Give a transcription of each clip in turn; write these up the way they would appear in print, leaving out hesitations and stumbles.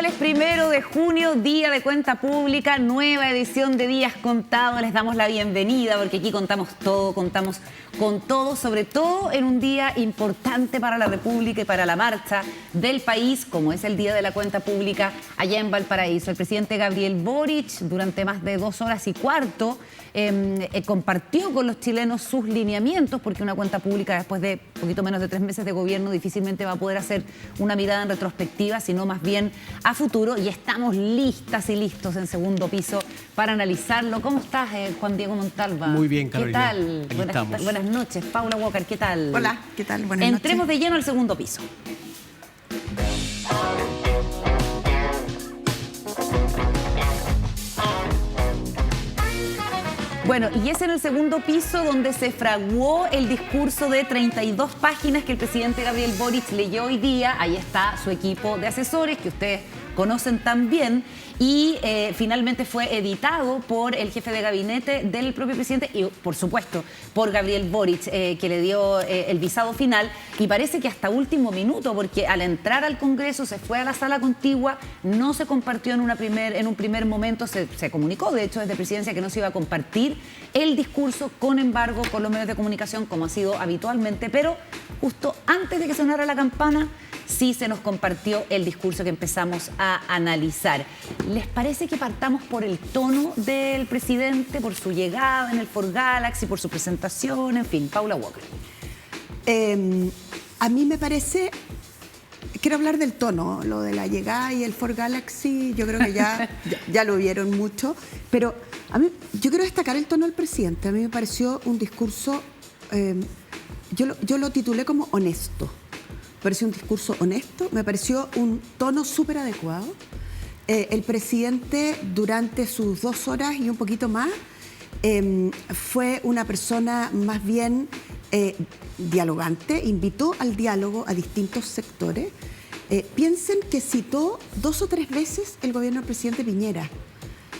Miércoles 1 de junio, día de cuenta pública, nueva edición de Días Contados. Les damos la bienvenida porque aquí contamos todo, contamos con todo, sobre todo en un día importante para la República y para la marcha del país, como es el Día de la Cuenta Pública allá en Valparaíso. El presidente Gabriel Boric, durante más de 2 horas y cuarto, compartió con los chilenos sus lineamientos, porque una cuenta pública después de poquito menos de 3 meses de gobierno difícilmente va a poder hacer una mirada en retrospectiva, sino más bien a futuro, y estamos listas y listos en Segundo Piso para analizarlo. ¿Cómo estás, Juan Diego Montalva? Muy bien, Carolina. ¿Qué tal? Buenas noches. Paula Walker, ¿qué tal? Hola, ¿qué tal? Buenas noches. Entremos de lleno al Segundo Piso. Bueno, y es en el Segundo Piso donde se fraguó el discurso de 32 páginas que el presidente Gabriel Boric leyó hoy día. Ahí está su equipo de asesores, que ustedes conocen también, y finalmente fue editado por el jefe de gabinete del propio presidente y, por supuesto, por Gabriel Boric, que le dio el visado final. Y parece que hasta último minuto, porque al entrar al Congreso se fue a la sala contigua, no se compartió en un primer momento, se comunicó, de hecho, desde Presidencia que no se iba a compartir el discurso con embargo con los medios de comunicación, como ha sido habitualmente, pero justo antes de que sonara la campana, sí se nos compartió el discurso que empezamos a analizar. ¿Les parece que partamos por el tono del presidente, por su llegada en el Ford Galaxy, por su presentación, en fin? Paula Walker. A mí me parece... Quiero hablar del tono, lo de la llegada y el Ford Galaxy, yo creo que ya lo vieron mucho, pero yo quiero destacar el tono del presidente. A mí me pareció un discurso, yo lo titulé como honesto. Me pareció un discurso honesto, me pareció un tono súper adecuado. El presidente, durante sus 2 horas y un poquito más, fue una persona más bien dialogante, invitó al diálogo a distintos sectores. Piensen que citó 2 o 3 veces el gobierno del presidente Piñera.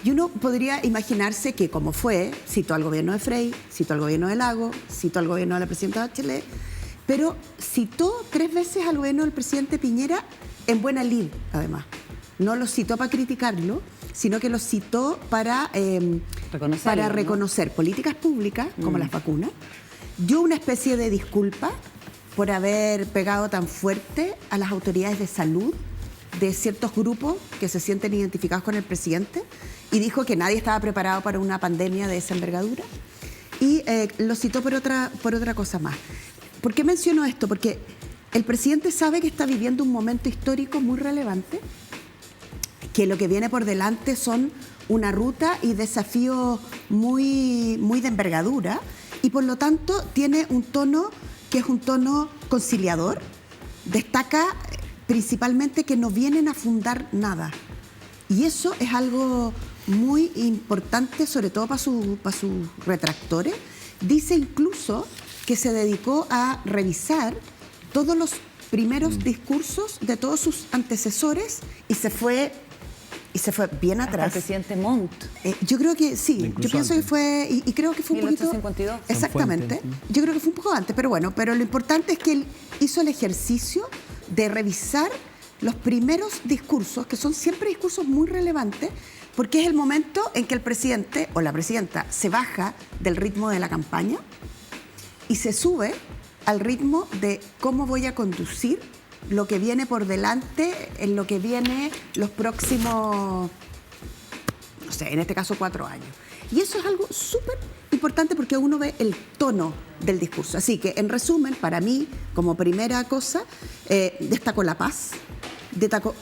Y uno podría imaginarse que, como fue, citó al gobierno de Frey, citó al gobierno de Lago, citó al gobierno de la presidenta Bachelet, pero citó 3 veces al gobierno del presidente Piñera en buena lid, además. No lo citó para criticarlo, sino que lo citó para reconocer políticas públicas, como las vacunas. Dio una especie de disculpa por haber pegado tan fuerte a las autoridades de salud de ciertos grupos que se sienten identificados con el presidente, y dijo que nadie estaba preparado para una pandemia de esa envergadura, y lo citó por otra cosa más. ¿Por qué menciono esto? Porque el presidente sabe que está viviendo un momento histórico muy relevante, que lo que viene por delante son una ruta y desafíos muy, muy de envergadura, y por lo tanto tiene un tono que es un tono conciliador. Destaca principalmente que no vienen a fundar nada, y eso es algo muy importante, sobre todo para sus retractores. Dice incluso que se dedicó a revisar todos los primeros discursos de todos sus antecesores y se fue bien atrás. Hasta el presidente Montt. Yo creo que sí, yo pienso que fue, y creo que fue un 1852. poquito... Exactamente, yo creo que fue un poco antes, pero bueno, pero lo importante es que él hizo el ejercicio de revisar los primeros discursos, que son siempre discursos muy relevantes, porque es el momento en que el presidente o la presidenta se baja del ritmo de la campaña y se sube al ritmo de cómo voy a conducir lo que viene por delante, en lo que viene los próximos, no sé, en este caso 4 años. Y eso es algo súper importante porque uno ve el tono del discurso. Así que, en resumen, para mí, como primera cosa, destacó la paz,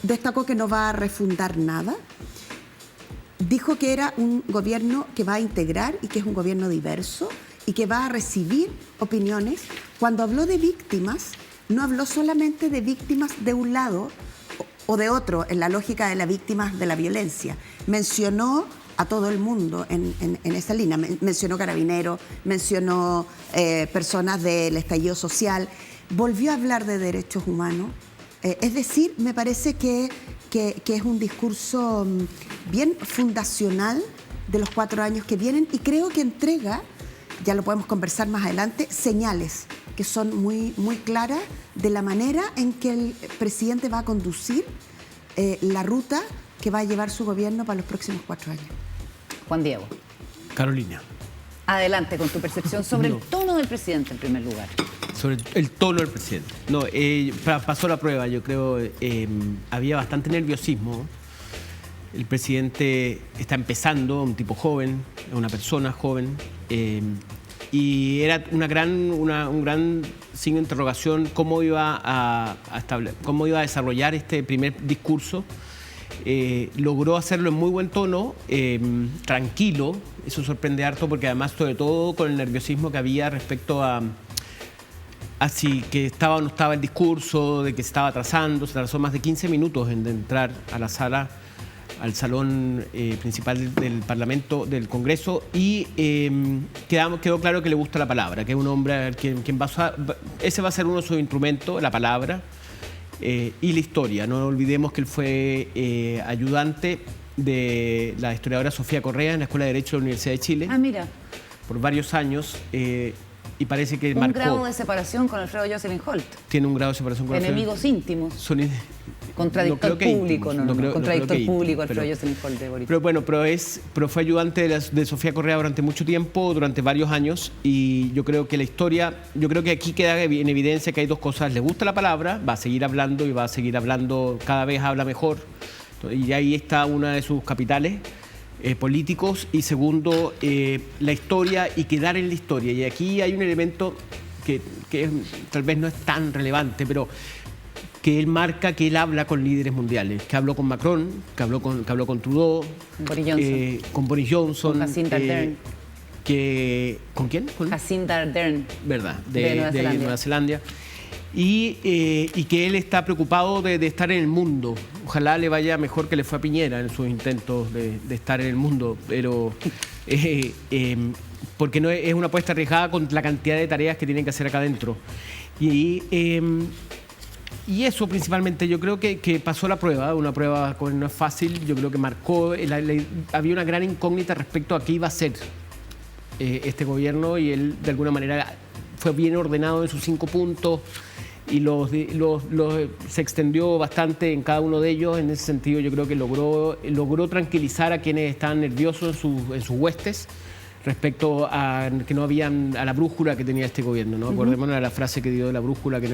destacó que no va a refundar nada, dijo que era un gobierno que va a integrar y que es un gobierno diverso y que va a recibir opiniones. Cuando habló de víctimas, no habló solamente de víctimas de un lado o de otro, en la lógica de las víctimas de la violencia. Mencionó a todo el mundo en esa línea. Mencionó carabineros, mencionó personas del estallido social, volvió a hablar de derechos humanos. Es decir, me parece que es un discurso bien fundacional de los 4 años que vienen, y creo que entrega, ya lo podemos conversar más adelante, señales que son muy, muy claras de la manera en que el presidente va a conducir la ruta que va a llevar su gobierno para los próximos 4 años. Juan Diego. Carolina. Adelante con tu percepción sobre el tono del presidente en primer lugar. Sobre el tono del presidente. No, pasó la prueba, yo creo. Había bastante nerviosismo. El presidente está empezando, un tipo joven, una persona joven. Y era un gran signo de interrogación cómo iba a desarrollar este primer discurso. Logró hacerlo en muy buen tono, tranquilo. Eso sorprende harto porque además, sobre todo con el nerviosismo que había respecto a si que estaba o no estaba el discurso, de que se estaba atrasando. Se tardó más de 15 minutos en entrar a la sala, al salón principal del Parlamento, del Congreso, y quedó claro que le gusta la palabra, que es un hombre quien ese va a ser uno de sus instrumentos, la palabra y la historia. No olvidemos que él fue ayudante de la historiadora Sofía Correa en la Escuela de Derecho de la Universidad de Chile. Ah, mira. Por varios años. Y parece que un grado de separación con Alfredo Jocelyn Holt. Tiene un grado de separación con enemigos íntimos. Contradictor público, contradictor público, Alfredo Jocelyn Holt de Boric. Pero bueno, pero fue ayudante de Sofía Correa durante mucho tiempo, durante varios años, y yo creo que la historia, yo creo que aquí queda en evidencia que hay dos cosas. Le gusta la palabra, va a seguir hablando y va a seguir hablando, cada vez habla mejor, y ahí está una de sus capitales políticos, y segundo, la historia y quedar en la historia. Y aquí hay un elemento que tal vez no es tan relevante, pero que él marca que él habla con líderes mundiales, que habló con Macron, que habló con Trudeau, con Boris Johnson, con Jacinda Ardern. ¿Con quién? Jacinda Ardern. ¿Verdad? De Nueva Zelanda. Y que él está preocupado de estar en el mundo. Ojalá le vaya mejor que le fue a Piñera en sus intentos de estar en el mundo, pero porque no es una apuesta arriesgada con la cantidad de tareas que tienen que hacer acá adentro. Y eso principalmente, yo creo que pasó la prueba, una prueba que no es fácil. Yo creo que marcó, había una gran incógnita respecto a qué iba a ser este gobierno, y él de alguna manera fue bien ordenado en sus 5 puntos y se extendió bastante en cada uno de ellos. En ese sentido, yo creo que logró tranquilizar a quienes estaban nerviosos en sus huestes respecto a que no habían, a la brújula que tenía este gobierno, ¿no? Acordémonos de la frase que dio de la brújula, que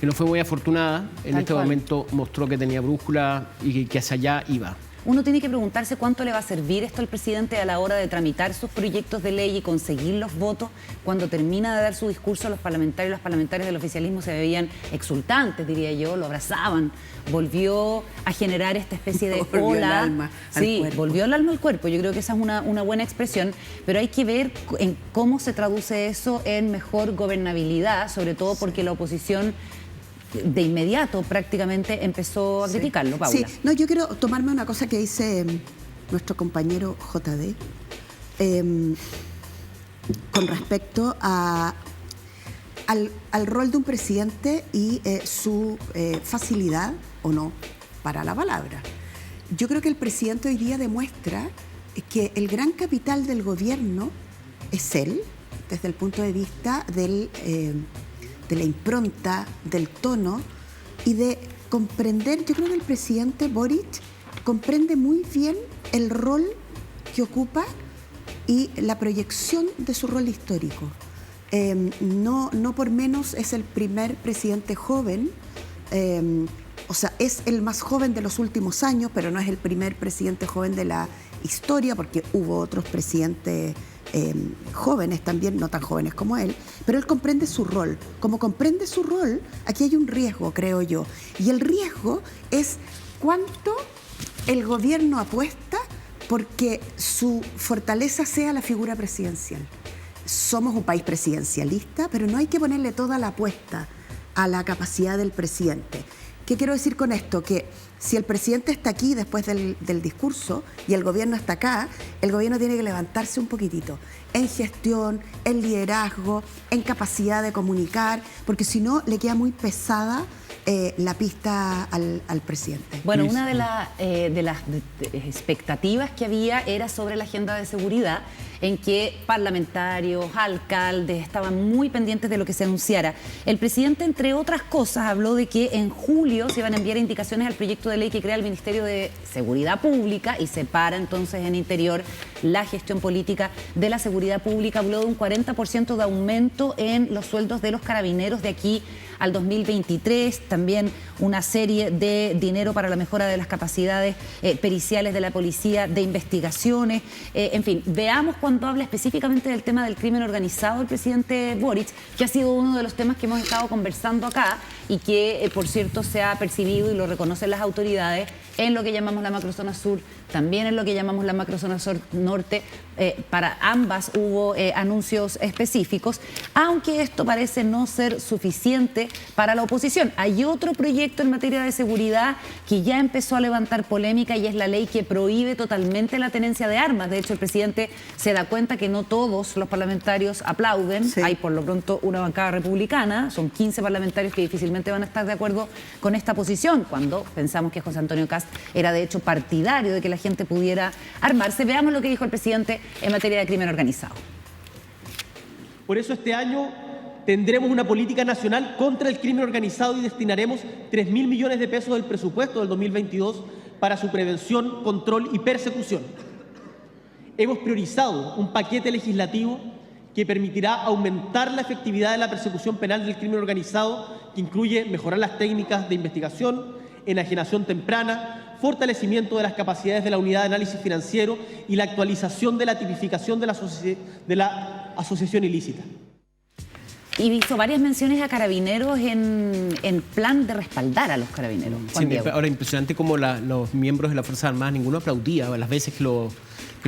no fue muy afortunada. En este momento mostró que tenía brújula y que hacia allá iba. Uno tiene que preguntarse cuánto le va a servir esto al presidente a la hora de tramitar sus proyectos de ley y conseguir los votos. Cuando termina de dar su discurso, los parlamentarios y las parlamentarias del oficialismo se veían exultantes, diría yo, lo abrazaban. Volvió a generar esta especie de ola. Volvió el alma al cuerpo. Yo creo que esa es una buena expresión, pero hay que ver en cómo se traduce eso en mejor gobernabilidad, sobre todo porque la oposición de inmediato prácticamente empezó a criticarlo, Paula. Sí, no, yo quiero tomarme una cosa que dice nuestro compañero JD con respecto al rol de un presidente y su facilidad o no para la palabra. Yo creo que el presidente hoy día demuestra que el gran capital del gobierno es él, desde el punto de vista de la impronta, del tono y de comprender. Yo creo que el presidente Boric comprende muy bien el rol que ocupa y la proyección de su rol histórico. No por menos es el primer presidente joven, o sea, es el más joven de los últimos años, pero no es el primer presidente joven de la historia, porque hubo otros presidentes jóvenes también, no tan jóvenes como él, pero él comprende su rol. Como comprende su rol, aquí hay un riesgo, creo yo, y el riesgo es cuánto el gobierno apuesta porque su fortaleza sea la figura presidencial. Somos un país presidencialista, pero no hay que ponerle toda la apuesta a la capacidad del presidente. ¿Qué quiero decir con esto? Que si el presidente está aquí después del discurso y el gobierno está acá, el gobierno tiene que levantarse un poquitito en gestión, en liderazgo, en capacidad de comunicar, porque si no le queda muy pesada la pista al presidente. Bueno, una de las expectativas que había era sobre la agenda de seguridad. en que parlamentarios, alcaldes estaban muy pendientes de lo que se anunciara. El presidente, entre otras cosas, habló de que en julio se iban a enviar indicaciones al proyecto de ley que crea el Ministerio de Seguridad Pública y separa entonces en Interior la gestión política de la seguridad pública. Habló de un 40% de aumento en los sueldos de los carabineros de aquí al 2023, también una serie de dinero para la mejora de las capacidades periciales de la policía, de investigaciones, en fin, veamos cuando habla específicamente del tema del crimen organizado el presidente Boric, que ha sido uno de los temas que hemos estado conversando acá y que, por cierto, se ha percibido y lo reconocen las autoridades en lo que llamamos la macrozona sur, también en lo que llamamos la macrozona norte. Para ambas hubo anuncios específicos, aunque esto parece no ser suficiente para la oposición. Hay otro proyecto en materia de seguridad que ya empezó a levantar polémica y es la ley que prohíbe totalmente la tenencia de armas. De hecho, el presidente se da cuenta que no todos los parlamentarios aplauden. Sí. Hay por lo pronto una bancada republicana, son 15 parlamentarios que difícilmente van a estar de acuerdo con esta posición, cuando pensamos que José Antonio Kast era de hecho partidario de que la gente pudiera armarse. Veamos lo que dijo el presidente en materia de crimen organizado. Por eso este año tendremos una política nacional contra el crimen organizado y destinaremos 3.000 millones de pesos del presupuesto del 2022 para su prevención, control y persecución. Hemos priorizado un paquete legislativo que permitirá aumentar la efectividad de la persecución penal del crimen organizado, que incluye mejorar las técnicas de investigación, enajenación temprana, fortalecimiento de las capacidades de la unidad de análisis financiero y la actualización de la tipificación de la asociación ilícita. Y hizo varias menciones a carabineros en plan de respaldar a los carabineros. Sí, ahora impresionante como los miembros de las Fuerzas Armadas, ninguno aplaudía a las veces que lo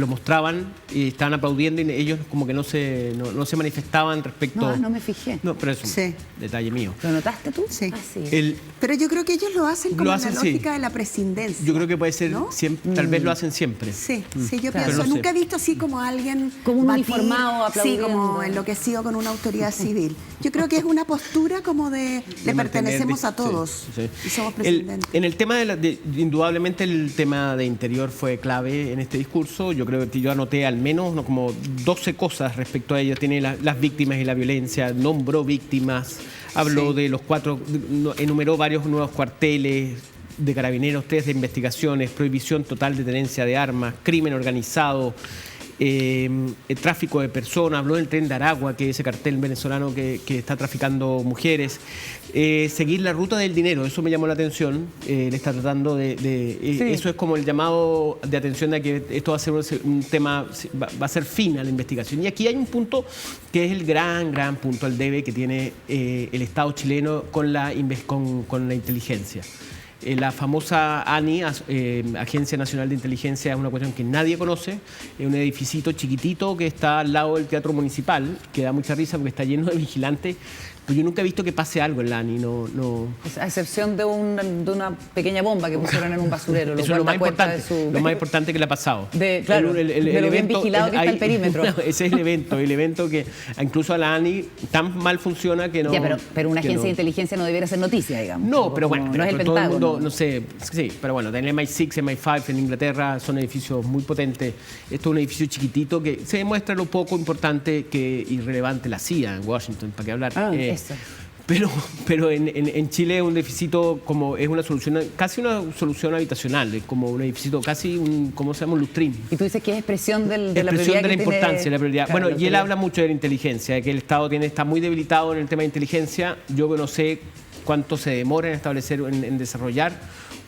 mostraban y estaban aplaudiendo y ellos como que no se manifestaban respecto... No me fijé. No, pero es un detalle mío. ¿Lo notaste tú? Sí. Ah, sí. Pero yo creo que ellos lo hacen como la lógica de la presidencia. Yo creo que puede ser, ¿no? Siempre, tal vez lo hacen siempre. Sí, yo pienso. Nunca he visto así como a alguien... Como un uniformado aplaudiendo. Sí, como enloquecido con una autoridad civil. Yo creo que es una postura como de le pertenecemos a todos y somos presidentes. En el tema indudablemente el tema de Interior fue clave en este discurso. Yo creo que yo anoté al menos como 12 cosas respecto a ello. Tiene las víctimas y la violencia, nombró víctimas, habló de los 4, enumeró varios nuevos cuarteles de carabineros, 3 de investigaciones, prohibición total de tenencia de armas, crimen organizado, el tráfico de personas, habló del Tren de Aragua, que es ese cartel venezolano que está traficando mujeres, seguir la ruta del dinero, eso me llamó la atención, le está tratando eso es como el llamado de atención de que esto va a ser un tema, va a ser fin a la investigación. Y aquí hay un punto que es el gran punto al debe que tiene el Estado chileno con la inteligencia. La famosa ANI, Agencia Nacional de Inteligencia, es una cuestión que nadie conoce. Es un edificito chiquitito que está al lado del Teatro Municipal, que da mucha risa porque está lleno de vigilantes. Pero yo nunca he visto que pase algo en la ANI. A excepción de una pequeña bomba que pusieron en un basurero. Eso es lo más importante que le ha pasado. Claro, de lo bien vigilado que está el perímetro. Ese es el evento que incluso a la ANI tan mal funciona que no... Ya, pero una agencia de inteligencia no debiera ser noticia, digamos. No, pero bueno, no es el todo Pentágono. El mundo, no sé, sí, pero bueno, el MI6, MI5 en Inglaterra son edificios muy potentes. Esto es un edificio chiquitito que se demuestra lo poco importante y relevante la CIA en Washington, para qué hablar. Pero en Chile un edificio como es una solución, casi una solución habitacional, es como un edificio casi ¿cómo se llama? Un lustrín. Y tú dices que es expresión de la prioridad. Expresión de la importancia, de la prioridad. Claro, bueno, y él habla mucho de la inteligencia, de que el Estado está muy debilitado en el tema de inteligencia. Yo no sé cuánto se demora en establecer, en desarrollar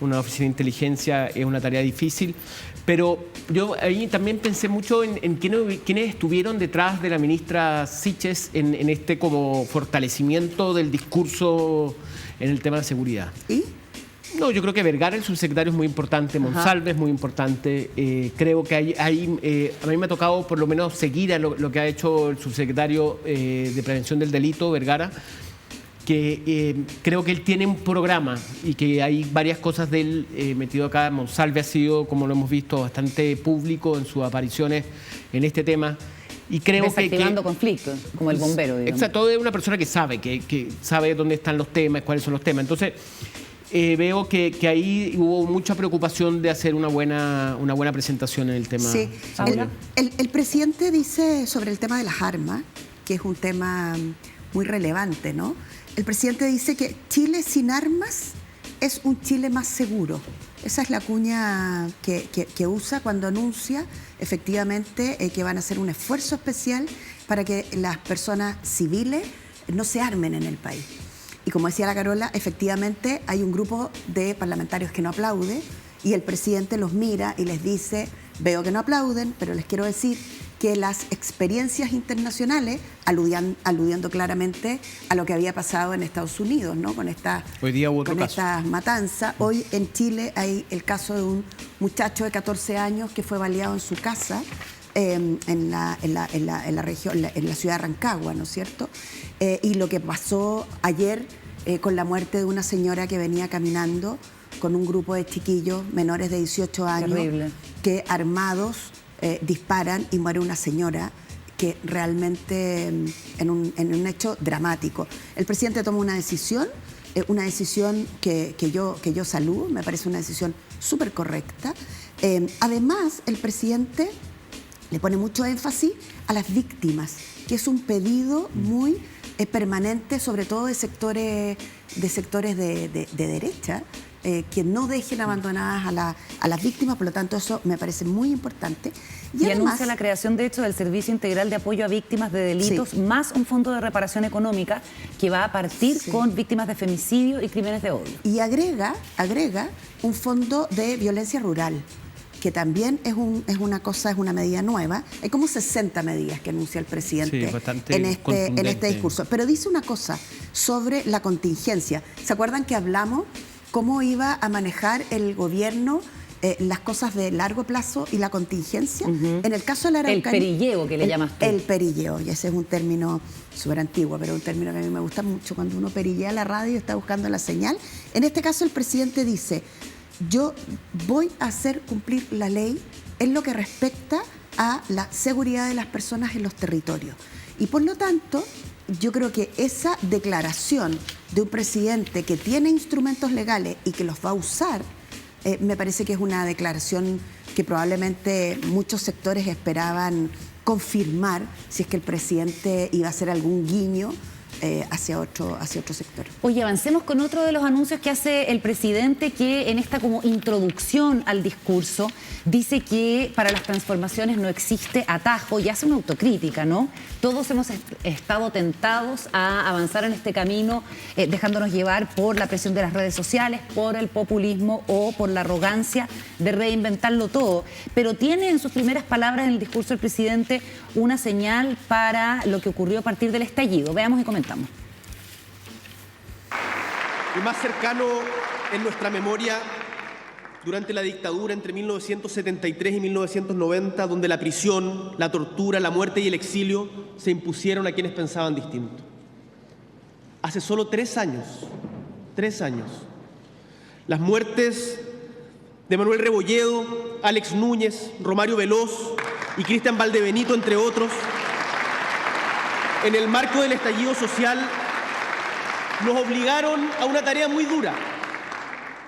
una oficina de inteligencia, es una tarea difícil. Pero yo ahí también pensé mucho en quiénes estuvieron detrás de la ministra Siches en este como fortalecimiento del discurso en el tema de seguridad. ¿Y? No, yo creo que Vergara, el subsecretario, es muy importante, Monsalve es muy importante. Creo que a mí me ha tocado por lo menos seguir a lo que ha hecho el subsecretario de Prevención del Delito, Vergara, que creo que él tiene un programa y que hay varias cosas de él metido acá. Monsalve ha sido, como lo hemos visto, bastante público en sus apariciones en este tema. Y creo desactivando conflictos, como el bombero, digamos. Exacto, es una persona que sabe dónde están los temas, cuáles son los temas. Entonces, veo que ahí hubo mucha preocupación de hacer una buena presentación en el tema. Sí, el presidente dice sobre el tema de las armas, que es un tema muy relevante, ¿no? El presidente dice que Chile sin armas es un Chile más seguro. Esa es la cuña que usa cuando anuncia efectivamente que van a hacer un esfuerzo especial para que las personas civiles no se armen en el país. Y como decía la Carola, efectivamente hay un grupo de parlamentarios que no aplaude y el presidente los mira y les dice, veo que no aplauden, pero les quiero decir que las experiencias internacionales, aludiendo claramente a lo que había pasado en Estados Unidos, ¿no? Con estas matanzas. Hoy en Chile hay el caso de un muchacho de 14 años que fue baleado en su casa en la región, en la ciudad de Rancagua, ¿no es cierto? Y lo que pasó ayer con la muerte de una señora que venía caminando con un grupo de chiquillos menores de 18 años. Terrible. Que armados disparan y muere una señora, que realmente en un hecho dramático. El presidente toma una decisión que yo saludo, me parece una decisión súper correcta. Además, el presidente le pone mucho énfasis a las víctimas, que es un pedido muy permanente, sobre todo de sectores de derecha, que no dejen abandonadas a las víctimas, por lo tanto eso me parece muy importante. Y además, anuncia la creación, de hecho, del Servicio Integral de Apoyo a Víctimas de Delitos, más un fondo de reparación económica que va a partir con víctimas de femicidio y crímenes de odio. Y agrega un fondo de violencia rural, que también es una medida nueva. Hay como 60 medidas que anuncia el presidente en este discurso. Pero dice una cosa sobre la contingencia. ¿Se acuerdan que hablamos cómo iba a manejar el gobierno las cosas de largo plazo y la contingencia? En el caso de la Araucanía... El perilleo, que le llamas tú. El perilleo, y ese es un término súper antiguo, pero un término que a mí me gusta mucho cuando uno perillea la radio y está buscando la señal. En este caso el presidente dice, yo voy a hacer cumplir la ley en lo que respecta a la seguridad de las personas en los territorios. Y por lo tanto, yo creo que esa declaración de un presidente que tiene instrumentos legales y que los va a usar, me parece que es una declaración que probablemente muchos sectores esperaban confirmar, si es que el presidente iba a hacer algún guiño hacia otro sector. Oye, avancemos con otro de los anuncios que hace el presidente, que en esta como introducción al discurso dice que para las transformaciones no existe atajo y hace una autocrítica, ¿no? Todos hemos estado tentados a avanzar en este camino dejándonos llevar por la presión de las redes sociales, por el populismo o por la arrogancia de reinventarlo todo. Pero tiene en sus primeras palabras en el discurso del presidente una señal para lo que ocurrió a partir del estallido. Veamos y comentamos. Y más cercano en nuestra memoria, durante la dictadura entre 1973 y 1990, donde la prisión, la tortura, la muerte y el exilio se impusieron a quienes pensaban distinto. Hace solo 3 años, las muertes de Manuel Rebolledo, Alex Núñez, Romario Veloz y Cristian Valdebenito, entre otros, en el marco del estallido social, nos obligaron a una tarea muy dura,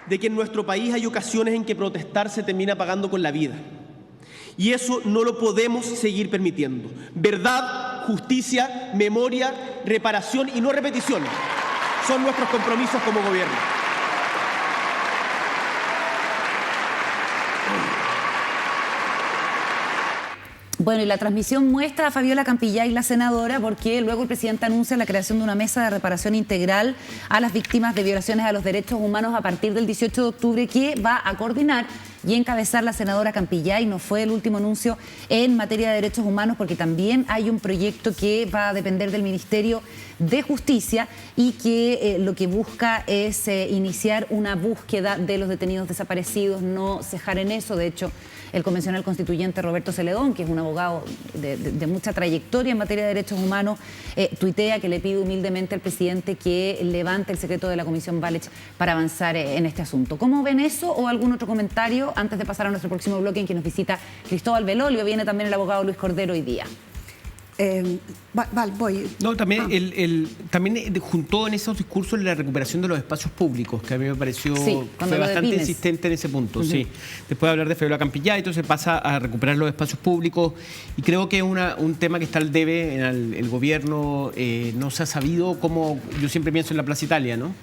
de que en nuestro país hay ocasiones en que protestar se termina pagando con la vida. Y eso no lo podemos seguir permitiendo. Verdad, justicia, memoria, reparación y no repetición son nuestros compromisos como gobierno. Bueno, y la transmisión muestra a Fabiola Campillay, la senadora, porque luego el presidente anuncia la creación de una mesa de reparación integral a las víctimas de violaciones a los derechos humanos a partir del 18 de octubre, que va a coordinar y encabezar la senadora Campillay. No fue el último anuncio en materia de derechos humanos, porque también hay un proyecto que va a depender del Ministerio de Justicia y que lo que busca es iniciar una búsqueda de los detenidos desaparecidos, no cejar en eso. De hecho, el convencional constituyente Roberto Celedón, que es un abogado de mucha trayectoria en materia de derechos humanos, tuitea que le pide humildemente al presidente que levante el secreto de la Comisión Walech para avanzar en este asunto. ¿Cómo ven eso o algún otro comentario antes de pasar a nuestro próximo bloque en que nos visita Cristóbal Belolio? Viene también el abogado Luis Cordero hoy día. Voy. No, también, también juntó en esos discursos la recuperación de los espacios públicos, que a mí me pareció fue bastante insistente en ese punto. Sí. Después de hablar de Fabiola Campillay, entonces pasa a recuperar los espacios públicos y creo que es un tema que está al debe en el gobierno. No se ha sabido cómo, yo siempre pienso en la Plaza Italia, ¿no?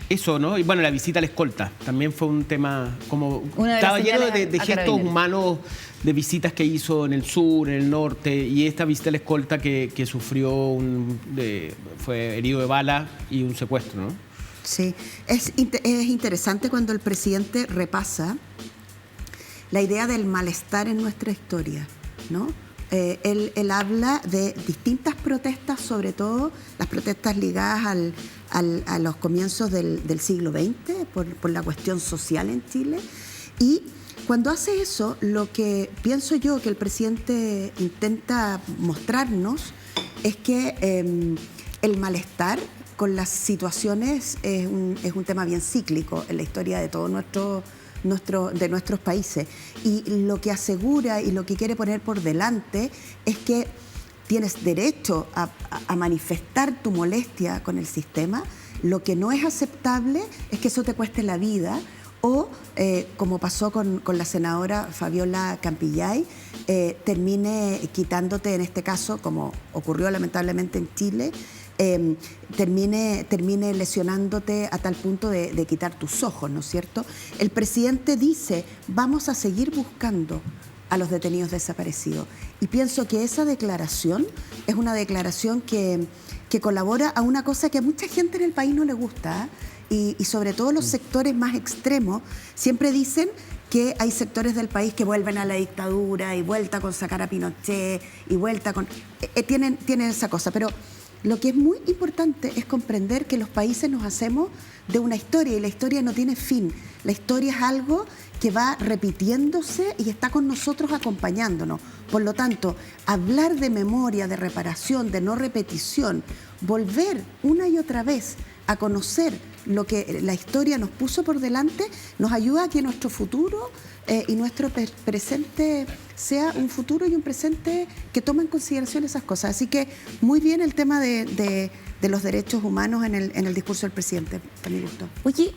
Eso, ¿no? Y bueno, la visita a la escolta también fue un tema como estaba lleno de gestos humanos, de visitas que hizo en el sur, en el norte, y esta visita a la escolta que sufrió fue herido de bala y un secuestro, ¿no? Sí, es interesante cuando el presidente repasa la idea del malestar en nuestra historia, ¿no? Él habla de distintas protestas, sobre todo las protestas ligadas a los comienzos del siglo XX por la cuestión social en Chile. Y cuando hace eso, lo que pienso yo que el presidente intenta mostrarnos es que el malestar con las situaciones es un tema bien cíclico en la historia de todos nuestros países, y lo que asegura y lo que quiere poner por delante es que tienes derecho a manifestar tu molestia con el sistema. Lo que no es aceptable es que eso te cueste la vida o, como pasó con la senadora Fabiola Campillay, termine quitándote, en este caso, como ocurrió lamentablemente en Chile, termine lesionándote a tal punto de quitar tus ojos, ¿no es cierto? El presidente dice, vamos a seguir buscando a los detenidos desaparecidos. Y pienso que esa declaración es una declaración que colabora a una cosa que a mucha gente en el país no le gusta, ¿eh? Y sobre todo los sectores más extremos siempre dicen que hay sectores del país que vuelven a la dictadura y vuelta con sacar a Pinochet y vuelta con... Tienen esa cosa, pero lo que es muy importante es comprender que los países nos hacemos de una historia y la historia no tiene fin. La historia es algo que va repitiéndose y está con nosotros acompañándonos. Por lo tanto, hablar de memoria, de reparación, de no repetición, volver una y otra vez a conocer lo que la historia nos puso por delante, nos ayuda a que nuestro futuro y nuestro presente sea un futuro y un presente que toma en consideración esas cosas. Así que muy bien el tema de los derechos humanos en el discurso del presidente, a mi gusto. Oye,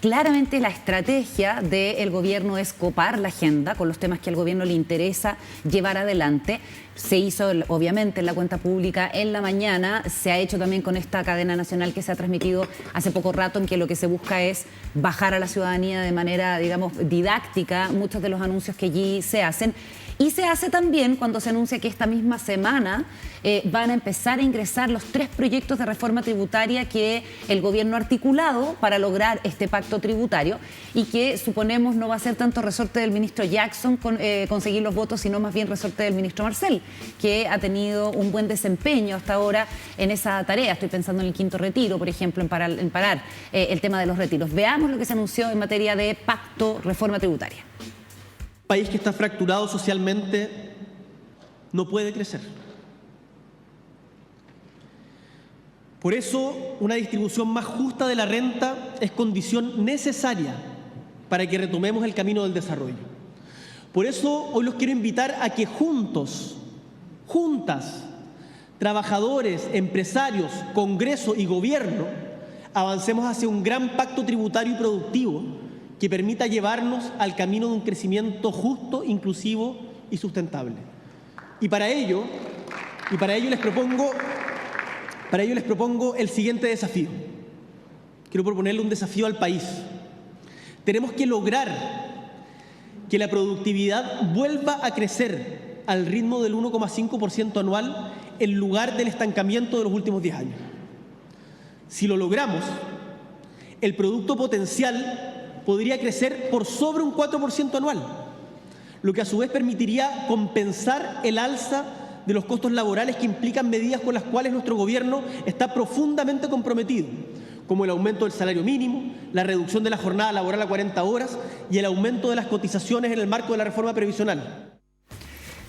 claramente la estrategia del gobierno es copar la agenda con los temas que al gobierno le interesa llevar adelante. Se hizo obviamente en la cuenta pública en la mañana, se ha hecho también con esta cadena nacional que se ha transmitido hace poco rato, en que lo que se busca es bajar a la ciudadanía de manera, digamos, didáctica muchos de los anuncios que allí se hacen. Y se hace también cuando se anuncia que esta misma semana van a empezar a ingresar los 3 proyectos de reforma tributaria que el gobierno ha articulado para lograr este pacto tributario y que suponemos no va a ser tanto resorte del ministro Jackson conseguir los votos, sino más bien resorte del ministro Marcel, que ha tenido un buen desempeño hasta ahora en esa tarea. Estoy pensando en el quinto retiro, por ejemplo, en parar el tema de los retiros. Veamos lo que se anunció en materia de pacto reforma tributaria. Un país que está fracturado socialmente no puede crecer. Por eso, una distribución más justa de la renta es condición necesaria para que retomemos el camino del desarrollo. Por eso, hoy los quiero invitar a que juntas, trabajadores, empresarios, Congreso y Gobierno, avancemos hacia un gran pacto tributario y productivo que permita llevarnos al camino de un crecimiento justo, inclusivo y sustentable. Y para ello les propongo el siguiente desafío. Quiero proponerle un desafío al país. Tenemos que lograr que la productividad vuelva a crecer al ritmo del 1,5% anual en lugar del estancamiento de los últimos 10 años. Si lo logramos, el producto potencial podría crecer por sobre un 4% anual, lo que a su vez permitiría compensar el alza de los costos laborales que implican medidas con las cuales nuestro gobierno está profundamente comprometido, como el aumento del salario mínimo, la reducción de la jornada laboral a 40 horas y el aumento de las cotizaciones en el marco de la reforma previsional.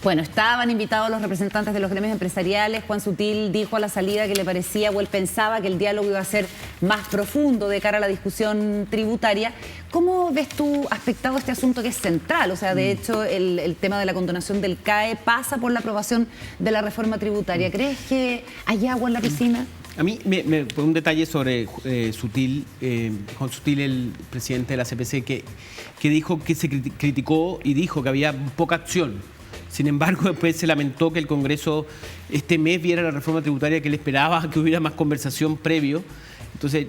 Bueno, estaban invitados los representantes de los gremios empresariales. Juan Sutil dijo a la salida que le parecía o él pensaba que el diálogo iba a ser más profundo de cara a la discusión tributaria. ¿Cómo ves tú aspectado este asunto que es central? O sea, de hecho, el tema de la condonación del CAE pasa por la aprobación de la reforma tributaria. ¿Crees que hay agua en la piscina? A mí, un detalle sobre Sutil, Juan Sutil, el presidente de la CPC, que dijo que se criticó y dijo que había poca acción. Sin embargo, después se lamentó que el Congreso este mes viera la reforma tributaria que él esperaba, que hubiera más conversación previo. Entonces,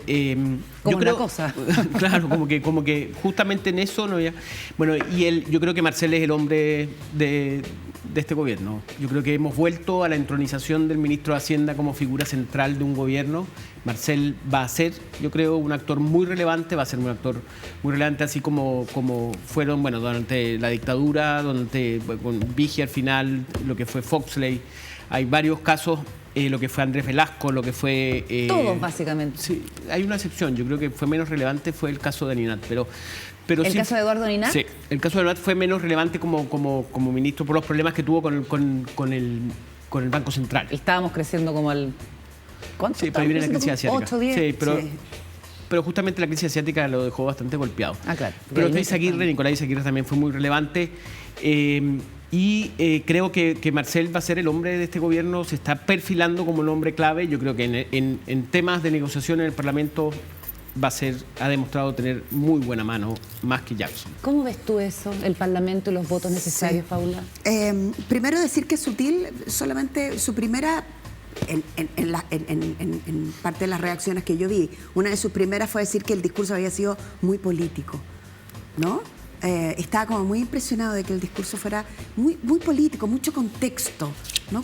como yo creo, una cosa. Claro, como que justamente en eso no había. Bueno, y yo creo que Marcel es el hombre de este gobierno. Yo creo que hemos vuelto a la entronización del ministro de Hacienda como figura central de un gobierno. Marcel va a ser, yo creo, un actor muy relevante, va a ser un actor muy relevante, así como fueron, bueno, durante la dictadura, con Vigia al final, lo que fue Foxley. Hay varios casos, lo que fue Andrés Velasco, lo que fue... Todos, básicamente. Sí, hay una excepción, yo creo que fue menos relevante, fue el caso de Ninat, pero ¿El caso de Eduardo Ninat? Sí, el caso de Ninat fue menos relevante como ministro por los problemas que tuvo con el Banco Central. Estábamos creciendo como al... ¿Cuánto? Sí, pero ahí viene la crisis asiática. 8, 10. Sí, pero justamente la crisis asiática lo dejó bastante golpeado. Ah, claro. Pero Nicolás Izaguirre también fue muy relevante. Creo que Marcel va a ser el hombre de este gobierno, se está perfilando como el hombre clave. Yo creo que en temas de negociación en el Parlamento ha demostrado tener muy buena mano, más que Jackson. ¿Cómo ves tú eso, el Parlamento y los votos necesarios, Paula? Primero decir que Sutil, solamente su primera... En parte de las reacciones que yo vi, una de sus primeras fue decir que el discurso había sido muy político, ¿no? Estaba como muy impresionado de que el discurso fuera muy político, mucho contexto, ¿no?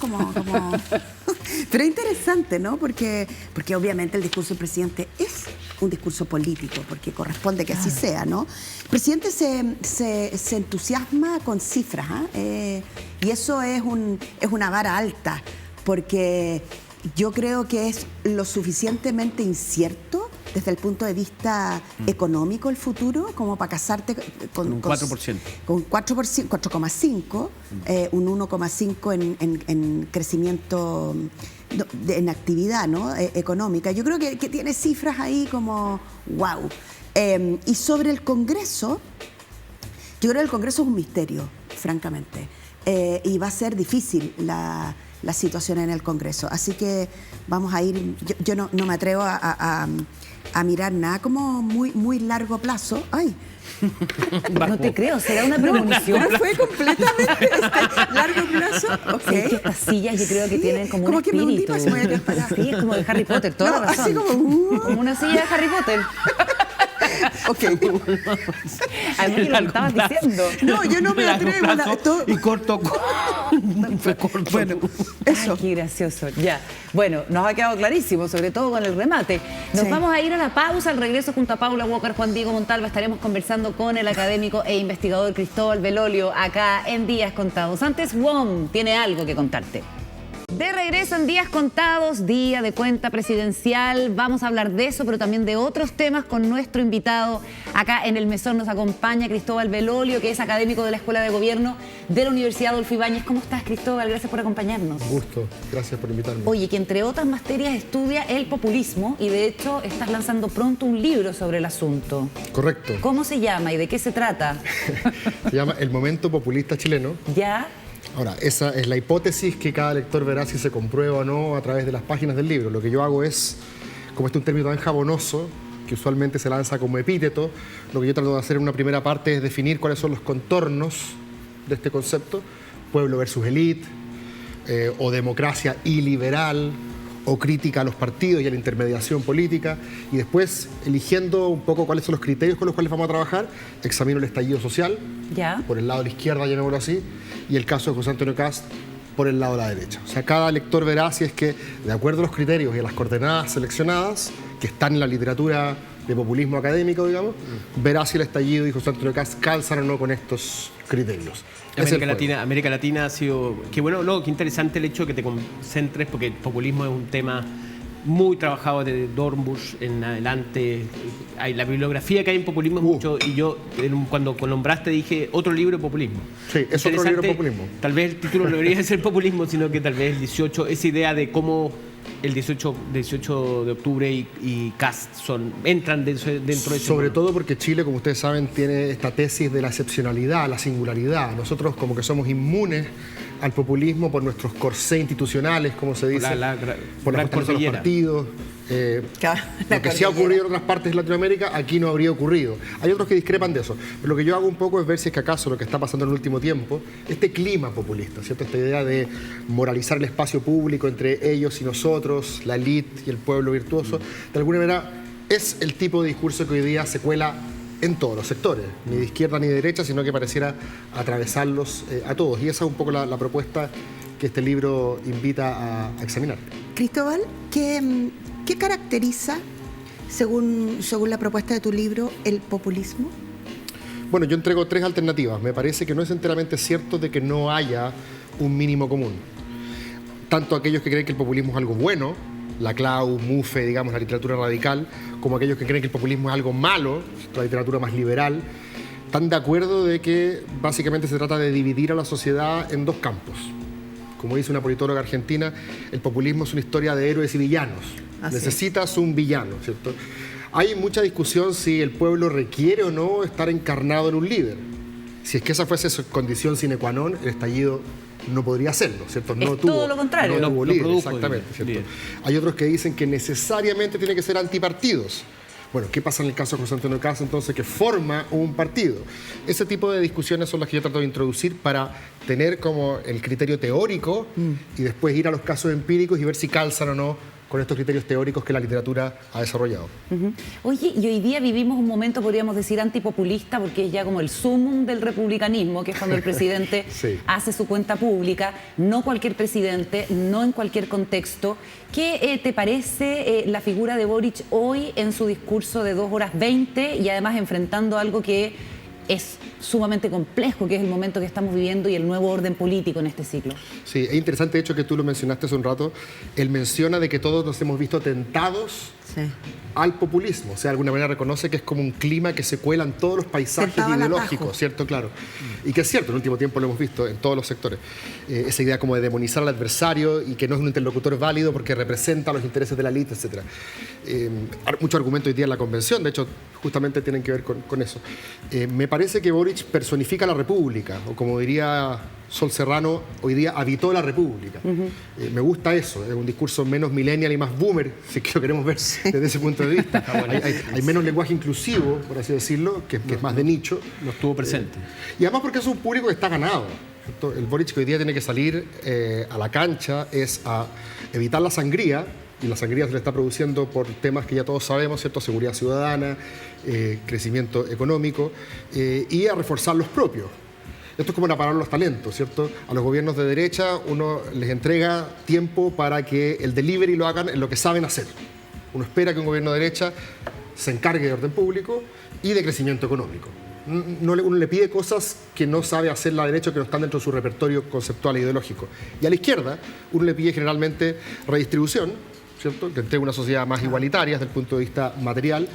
Pero interesante, ¿no? Porque obviamente el discurso del presidente es un discurso político, porque corresponde que así sea, ¿no? El presidente se entusiasma con cifras, y eso es una vara alta, porque yo creo que es lo suficientemente incierto desde el punto de vista económico el futuro, como para casarte con un 4%. Con 4,5%, un 1,5% en crecimiento, en actividad, ¿no? Económica. Yo creo que tiene cifras ahí como wow. Y sobre el Congreso, yo creo que el Congreso es un misterio, francamente. Y va a ser difícil la situación en el Congreso. Así que vamos a ir, yo no me atrevo a mirar nada como muy largo plazo. ¡Ay! No te creo, ¿será una premonición? Fue completamente largo plazo. Okay. Es que estas sillas yo creo que tienen como un espíritu. Que me voy a quedar parada. Sí, es como de Harry Potter, toda la razón. Así como una silla de Harry Potter. Ok. Además que lo estabas diciendo. No, yo no me atrevo. Y corto. Fue corto. Bueno, eso. Ay, qué gracioso. Ya. Bueno, nos ha quedado clarísimo, sobre todo con el remate. Nos vamos a ir a la pausa. Al regreso, junto a Paula Walker, Juan Diego Montalva, estaremos conversando con el académico e investigador Cristóbal Belolio acá en Días Contados. Antes, WOM tiene algo que contarte. De regreso en Días Contados, día de cuenta presidencial. Vamos a hablar de eso, pero también de otros temas con nuestro invitado. Acá en el mesón nos acompaña Cristóbal Belolio, que es académico de la Escuela de Gobierno de la Universidad Adolfo Ibáñez. ¿Cómo estás, Cristóbal? Gracias por acompañarnos. Un gusto, gracias por invitarme. Oye, que entre otras materias estudia el populismo y de hecho estás lanzando pronto un libro sobre el asunto. Correcto. ¿Cómo se llama y de qué se trata? Se llama El Momento Populista Chileno. ¿Ya? Ahora, esa es la hipótesis que cada lector verá si se comprueba o no a través de las páginas del libro. Lo que yo hago es, como este es un término tan jabonoso, que usualmente se lanza como epíteto, lo que yo trato de hacer en una primera parte es definir cuáles son los contornos de este concepto, pueblo versus élite, o democracia iliberal, o crítica a los partidos y a la intermediación política, y después, eligiendo un poco cuáles son los criterios con los cuales vamos a trabajar, examino el estallido social, ¿Ya? por el lado de la izquierda, llamémoslo así, y el caso de José Antonio Kast por el lado de la derecha. O sea, cada lector verá si es que, de acuerdo a los criterios y a las coordenadas seleccionadas, que están en la literatura de populismo académico, digamos, verá si el estallido y José Antonio Kast calzan o no con estos criterios. América Latina ha sido... Qué bueno, qué interesante el hecho de que te concentres, porque el populismo es un tema muy trabajado de Dornbusch en adelante. La bibliografía que hay en populismo es mucho, y yo cuando nombraste dije otro libro de populismo. Sí, es otro libro de populismo. Tal vez el título no debería ser populismo, sino que tal vez el 18, esa idea de cómo el 18 de octubre y Kast entran dentro de ese Sobre mundo. todo porque Chile, como ustedes saben, tiene esta tesis de la excepcionalidad, la singularidad. Nosotros como que somos inmunes al populismo por nuestros corsés institucionales, como se dice, por la fortaleza de los partidos. Lo que sí ha ocurrido en otras partes de Latinoamérica, aquí no habría ocurrido. Hay otros que discrepan de eso. Pero lo que yo hago un poco es ver si es que acaso lo que está pasando en el último tiempo, este clima populista, ¿cierto? Esta idea de moralizar el espacio público entre ellos y nosotros, la élite y el pueblo virtuoso, de alguna manera es el tipo de discurso que hoy día se cuela en todos los sectores, ni de izquierda ni de derecha, sino que pareciera atravesarlos a todos. Y esa es un poco la propuesta que este libro invita a examinar. Cristóbal, ¿qué caracteriza, según la propuesta de tu libro, el populismo? Bueno, yo entrego 3 alternativas. Me parece que no es enteramente cierto de que no haya un mínimo común. Tanto aquellos que creen que el populismo es algo bueno, la Clau, Mufe, digamos, la literatura radical, como aquellos que creen que el populismo es algo malo, la literatura más liberal, están de acuerdo de que básicamente se trata de dividir a la sociedad en 2 campos. Como dice una politóloga argentina, el populismo es una historia de héroes y villanos. Necesitas un villano, ¿cierto? Hay mucha discusión si el pueblo requiere o no estar encarnado en un líder. Si es que esa fuese su condición sine qua non, el estallido no podría hacerlo, ¿cierto? Es todo lo contrario. No tuvo líder, produjo, exactamente, ¿cierto? líder. Hay otros que dicen que necesariamente tiene que ser antipartidos. Bueno, ¿qué pasa en el caso de José Antonio Kast, entonces, que forma un partido? Ese tipo de discusiones son las que yo trato de introducir para tener como el criterio teórico y después ir a los casos empíricos y ver si calzan o no con estos criterios teóricos que la literatura ha desarrollado. Oye, y hoy día vivimos un momento, podríamos decir, antipopulista, porque es ya como el sumum del republicanismo, que es cuando el presidente Sí. hace su cuenta pública, no cualquier presidente, no en cualquier contexto. ¿Qué te parece la figura de Boric hoy en su discurso de 2 horas 20 y además enfrentando algo que es sumamente complejo, que es el momento que estamos viviendo y el nuevo orden político en este ciclo? Sí, es interesante, de hecho, que tú lo mencionaste hace un rato. Él menciona de que todos nos hemos visto tentados al populismo. O sea, de alguna manera reconoce que es como un clima que se cuela en todos los paisajes Tentado al ideológicos, atajo. ¿cierto? Claro. Y que es cierto, en el último tiempo lo hemos visto en todos los sectores. Esa idea como de demonizar al adversario y que no es un interlocutor válido porque representa los intereses de la élite, etc. Mucho argumento hoy día en la convención, de hecho, justamente tienen que ver con eso. Me parece que Boric personifica la República, o como diría Sol Serrano, hoy día habitó la República. Me gusta eso, es un discurso menos millennial y más boomer, si es que lo queremos ver desde ese punto de vista. Hay menos lenguaje inclusivo, por así decirlo, que es más de nicho. No estuvo presente. Y además porque es un público que está ganado, ¿cierto? El Boric que hoy día tiene que salir a la cancha es a evitar la sangría, y la sangría se le está produciendo por temas que ya todos sabemos, ¿cierto? Seguridad ciudadana, crecimiento económico, y a reforzar los propios. Esto es como apagar los talentos, ¿cierto? A los gobiernos de derecha uno les entrega tiempo para que el delivery lo hagan en lo que saben hacer. Uno espera que un gobierno de derecha se encargue de orden público y de crecimiento económico. Uno le pide cosas que no sabe hacer la derecha, que no están dentro de su repertorio conceptual e ideológico. Y a la izquierda uno le pide generalmente redistribución, ¿cierto? Que entregue una sociedad más igualitaria desde el punto de vista material,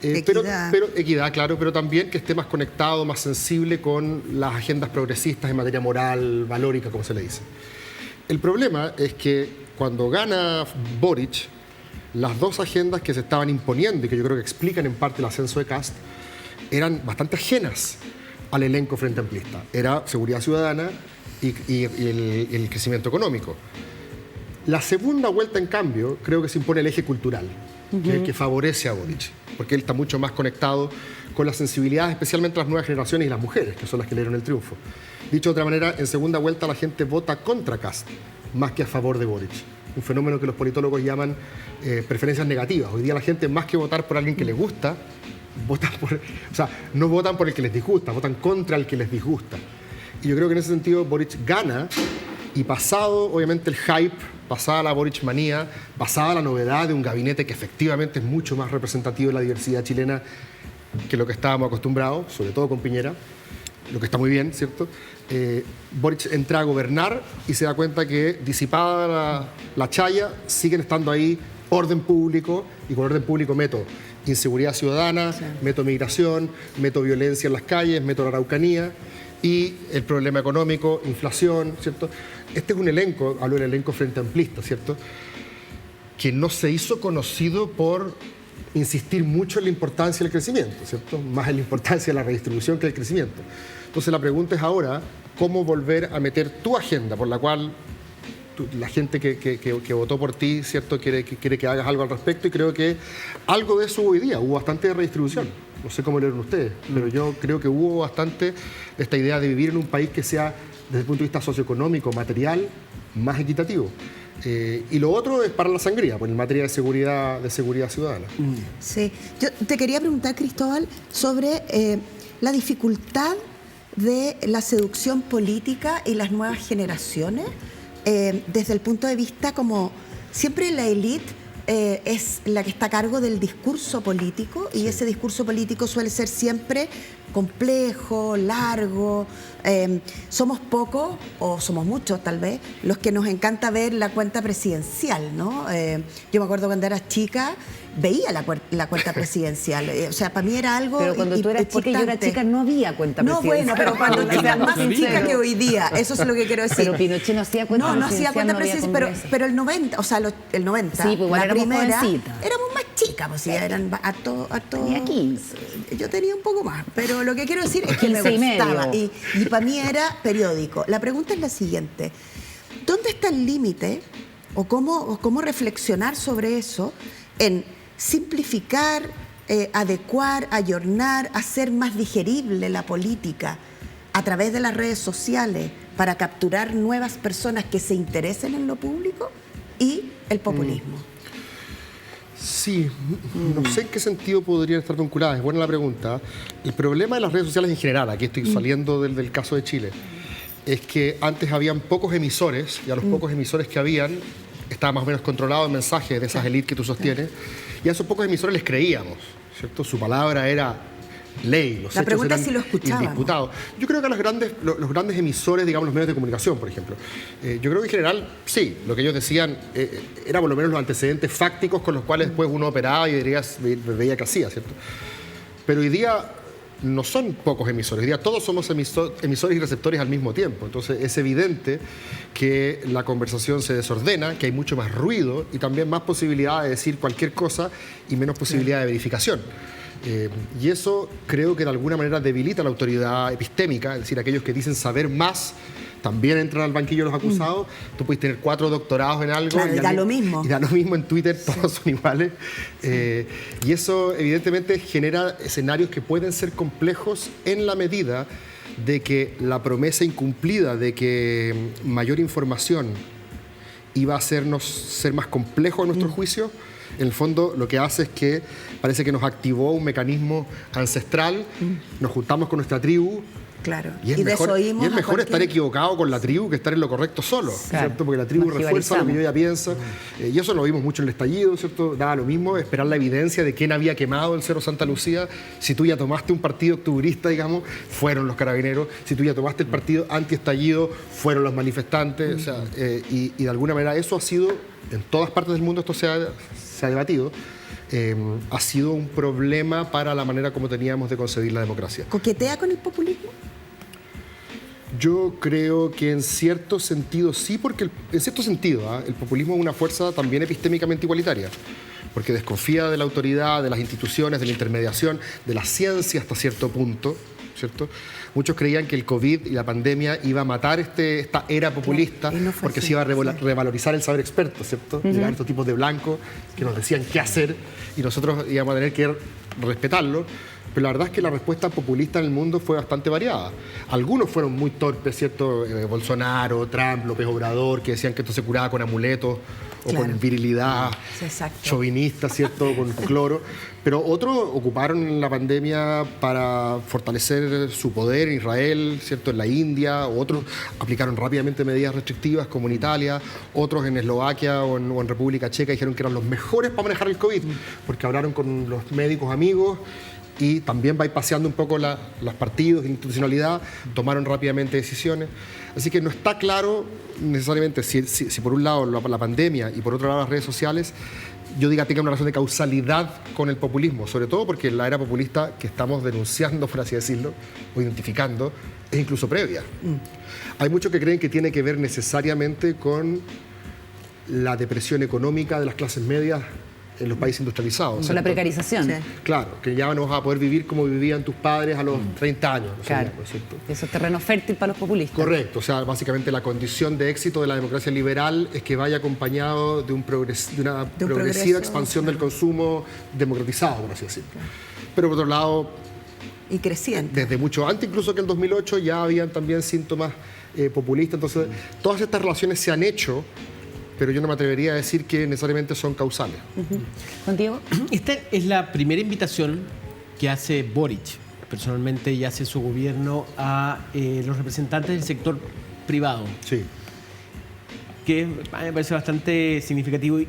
Equidad. pero equidad, claro, pero también que esté más conectado, más sensible con las agendas progresistas en materia moral, valórica, como se le dice. El problema es que cuando gana Boric, las 2 agendas que se estaban imponiendo y que yo creo que explican en parte el ascenso de Kast eran bastante ajenas al elenco frente amplista. Era seguridad ciudadana y el crecimiento económico. La segunda vuelta, en cambio, creo que se impone el eje cultural, que es el que favorece a Boric, porque él está mucho más conectado con la sensibilidad, especialmente las nuevas generaciones y las mujeres, que son las que le dieron el triunfo. Dicho de otra manera, en segunda vuelta la gente vota contra Kast, más que a favor de Boric. Un fenómeno que los politólogos llaman preferencias negativas. Hoy día la gente, más que votar por alguien que les gusta, no votan por el que les disgusta, votan contra el que les disgusta. Y yo creo que en ese sentido Boric gana, y pasado, obviamente, el hype, pasada la Boric manía, pasada la novedad de un gabinete que efectivamente es mucho más representativo de la diversidad chilena que lo que estábamos acostumbrados, sobre todo con Piñera, lo que está muy bien, ¿cierto? Boric entra a gobernar y se da cuenta que, disipada la chaya, siguen estando ahí orden público, y con orden público meto inseguridad ciudadana, meto migración, meto violencia en las calles, meto la Araucanía y el problema económico, inflación, ¿cierto? Este es un elenco, hablo del elenco Frente Amplista, ¿cierto?, que no se hizo conocido por insistir mucho en la importancia del crecimiento, ¿cierto?, más en la importancia de la redistribución que el crecimiento. Entonces la pregunta es ahora, ¿cómo volver a meter tu agenda por la cual la gente que votó por ti, ¿cierto?, quiere que hagas algo al respecto? Y creo que algo de eso hubo hoy día, hubo bastante de redistribución. No sé cómo lo vieron ustedes, pero yo creo que hubo bastante de esta idea de vivir en un país que sea, desde el punto de vista socioeconómico, material, más equitativo. Y lo otro es para la sangría, pues en materia de seguridad ciudadana. Sí, yo te quería preguntar, Cristóbal, sobre la dificultad de la seducción política y las nuevas generaciones, desde el punto de vista como siempre la élite es la que está a cargo del discurso político, y ese discurso político suele ser siempre complejo, largo. Somos pocos, o somos muchos tal vez, los que nos encanta ver la cuenta presidencial, ¿no? Yo me acuerdo cuando era chica, veía la cuenta presidencial. O sea, para mí era algo. Pero cuando tú eras chica y yo era chica, no había cuenta presidencial. No, bueno, pero cuando era más chica que hoy día, eso es lo que quiero decir. Pero Pinochet no hacía cuenta presidencial. No hacía cuenta presidencial, pero el 90, o sea, el 90. Sí, pues igual la éramos primera, jovencitas. éramos más chicas, pues sí, eran a todo. Tenía 15. Yo tenía un poco más, pero lo que quiero decir es que me 15 y gustaba. medio. Y para mí era periódico. La pregunta es la siguiente: ¿dónde está el límite o cómo reflexionar sobre eso en simplificar, adecuar, ayornar, hacer más digerible la política a través de las redes sociales para capturar nuevas personas que se interesen en lo público, y el populismo? Sí, no sé en qué sentido podrían estar vinculadas, es buena la pregunta. El problema de las redes sociales en general, aquí estoy saliendo del caso de Chile, es que antes habían pocos emisores, y a los pocos emisores que habían estaba más o menos controlado el mensaje de esas élites que tú sostienes, y a esos pocos emisores les creíamos, ¿cierto? Su palabra era ley, los La hechos pregunta eran es si lo escuchábamos. indiscutados. Yo creo que a los grandes emisores, digamos, los medios de comunicación, por ejemplo, yo creo que en general, sí, lo que ellos decían era por lo menos los antecedentes fácticos con los cuales después uno operaba y veía que hacía, ¿cierto? Pero hoy día no son pocos emisores, hoy día todos somos emisores y receptores al mismo tiempo. Entonces es evidente que la conversación se desordena, que hay mucho más ruido y también más posibilidad de decir cualquier cosa y menos posibilidad de verificación. Y eso creo que de alguna manera debilita la autoridad epistémica, es decir, aquellos que dicen saber más también entran al banquillo de los acusados. Tú puedes tener 4 doctorados en algo, claro, y da lo mismo. Y da lo mismo en Twitter, todos son iguales. Y eso evidentemente genera escenarios que pueden ser complejos en la medida de que la promesa incumplida de que mayor información iba a hacernos ser más complejos en nuestros juicios, en el fondo lo que hace es que parece que nos activó un mecanismo ancestral, nos juntamos con nuestra tribu. Claro. Y es mejor estar equivocado con la tribu que estar en lo correcto solo, claro, ¿cierto? Porque la tribu refuerza lo que ella piensa. Y eso lo vimos mucho en el estallido, ¿cierto? Daba lo mismo esperar la evidencia de quién había quemado el Cerro Santa Lucía. Si tú ya tomaste un partido octubrista, digamos, fueron los carabineros. Si tú ya tomaste el partido antiestallido, fueron los manifestantes. O sea, y de alguna manera eso ha sido, en todas partes del mundo esto se ha debatido, ha sido un problema para la manera como teníamos de concebir la democracia. ¿Coquetea con el populismo? Yo creo que en cierto sentido sí, porque en cierto sentido el populismo es una fuerza también epistémicamente igualitaria, porque desconfía de la autoridad, de las instituciones, de la intermediación, de la ciencia hasta cierto punto, ¿cierto? Muchos creían que el COVID y la pandemia iba a matar esta era populista, claro, porque se iba a revalorizar el saber experto, ¿cierto? Llegar estos tipos de blancos que nos decían qué hacer y nosotros íbamos a tener que respetarlo. Pero la verdad es que la respuesta populista en el mundo fue bastante variada. Algunos fueron muy torpes, ¿cierto? Bolsonaro, Trump, López Obrador, que decían que esto se curaba con amuletos o claro, con virilidad chauvinista, ¿cierto? Con cloro. Pero otros ocuparon la pandemia para fortalecer su poder en Israel, ¿cierto? En la India. Otros aplicaron rápidamente medidas restrictivas, como en Italia. Otros en Eslovaquia o en República Checa dijeron que eran los mejores para manejar el COVID, porque hablaron con los médicos amigos y también bypaseando un poco los partidos, la institucionalidad, tomaron rápidamente decisiones. Así que no está claro necesariamente si por un lado la pandemia y por otro lado las redes sociales, yo diga tenga una relación de causalidad con el populismo, sobre todo porque la era populista que estamos denunciando, por así decirlo, o identificando, es incluso previa. Hay muchos que creen que tiene que ver necesariamente con la depresión económica de las clases medias en los países industrializados. Con la precarización. Sí. Claro, que ya no vas a poder vivir como vivían tus padres a los 30 años. ¿No? Claro. ¿No es cierto? Eso es terreno fértil para los populistas. Correcto, o sea, básicamente la condición de éxito de la democracia liberal es que vaya acompañado de una progresiva progreso, expansión del consumo democratizado, por así decirlo. Pero por otro lado, Y creciente. desde mucho antes, incluso que el 2008, ya habían también síntomas populistas. Entonces, todas estas relaciones se han hecho, pero yo no me atrevería a decir que necesariamente son causales. ¿Juan Diego? Esta es la primera invitación que hace Boric, personalmente, y hace su gobierno a los representantes del sector privado, Sí. que me parece bastante significativo.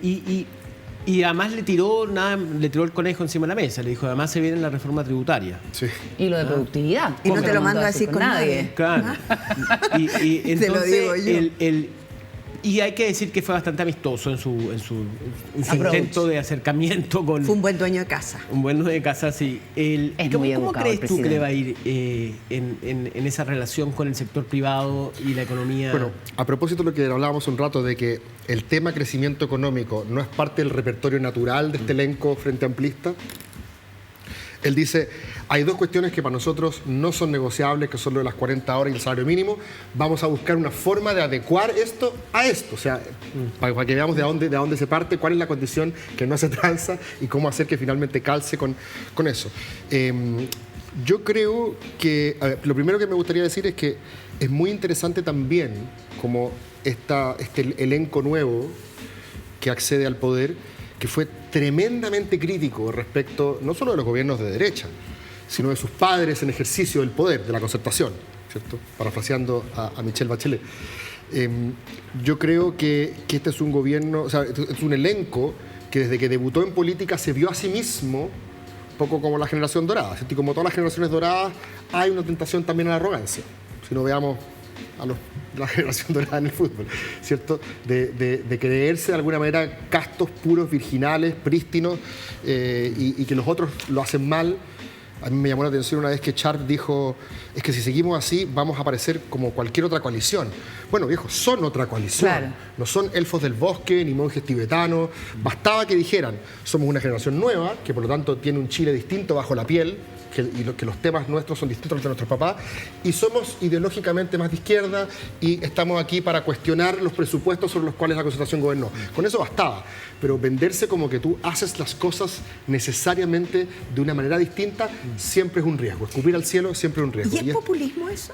Y además le tiró el conejo encima de la mesa. Le dijo, además se viene la reforma tributaria. Sí. Y lo de productividad. Y no ¿Cómo te lo mandó mando a decir con nadie. Claro. Y Te lo digo entonces yo. y hay que decir que fue bastante amistoso en su Approach. intento de acercamiento con Fue un buen dueño de casa. un buen dueño de casa, sí. Es muy ¿Cómo educado crees el tú que le va a presidente. ir en esa relación con el sector privado y la economía? Bueno, a propósito de lo que hablábamos un rato de que el tema crecimiento económico no es parte del repertorio natural de este elenco frente amplista, él dice, hay dos cuestiones que para nosotros no son negociables, que son lo de las 40 horas y el salario mínimo. Vamos a buscar una forma de adecuar esto a esto. O sea, para que veamos de dónde se parte, cuál es la condición que no se tranza y cómo hacer que finalmente calce con eso. Yo creo que, a ver, lo primero que me gustaría decir es que es muy interesante también como este elenco nuevo que accede al poder, que fue tremendamente crítico respecto no solo de los gobiernos de derecha, sino de sus padres en ejercicio del poder, de la concertación, ¿cierto? Parafraseando a Michelle Bachelet. Yo creo que este es un gobierno, o sea, es un elenco que desde que debutó en política se vio a sí mismo un poco como la generación dorada, ¿cierto? Y como todas las generaciones doradas, hay una tentación también a la arrogancia. Si no veamos a la generación dorada en el fútbol, ¿cierto? De creerse de alguna manera castos, puros, virginales, prístinos, y que los otros lo hacen mal. A mí me llamó la atención una vez que Sharp dijo, es que si seguimos así vamos a parecer como cualquier otra coalición. Bueno, viejos, son otra coalición. Claro. No son elfos del bosque ni monjes tibetanos. Bastaba que dijeran, somos una generación nueva, que por lo tanto tiene un Chile distinto bajo la piel, que los temas nuestros son distintos a los de nuestros papás, y somos ideológicamente más de izquierda y estamos aquí para cuestionar los presupuestos sobre los cuales la concertación gobernó. Con eso bastaba, pero venderse como que tú haces las cosas necesariamente de una manera distinta siempre es un riesgo. Escupir al cielo siempre es un riesgo. ¿Y es populismo eso?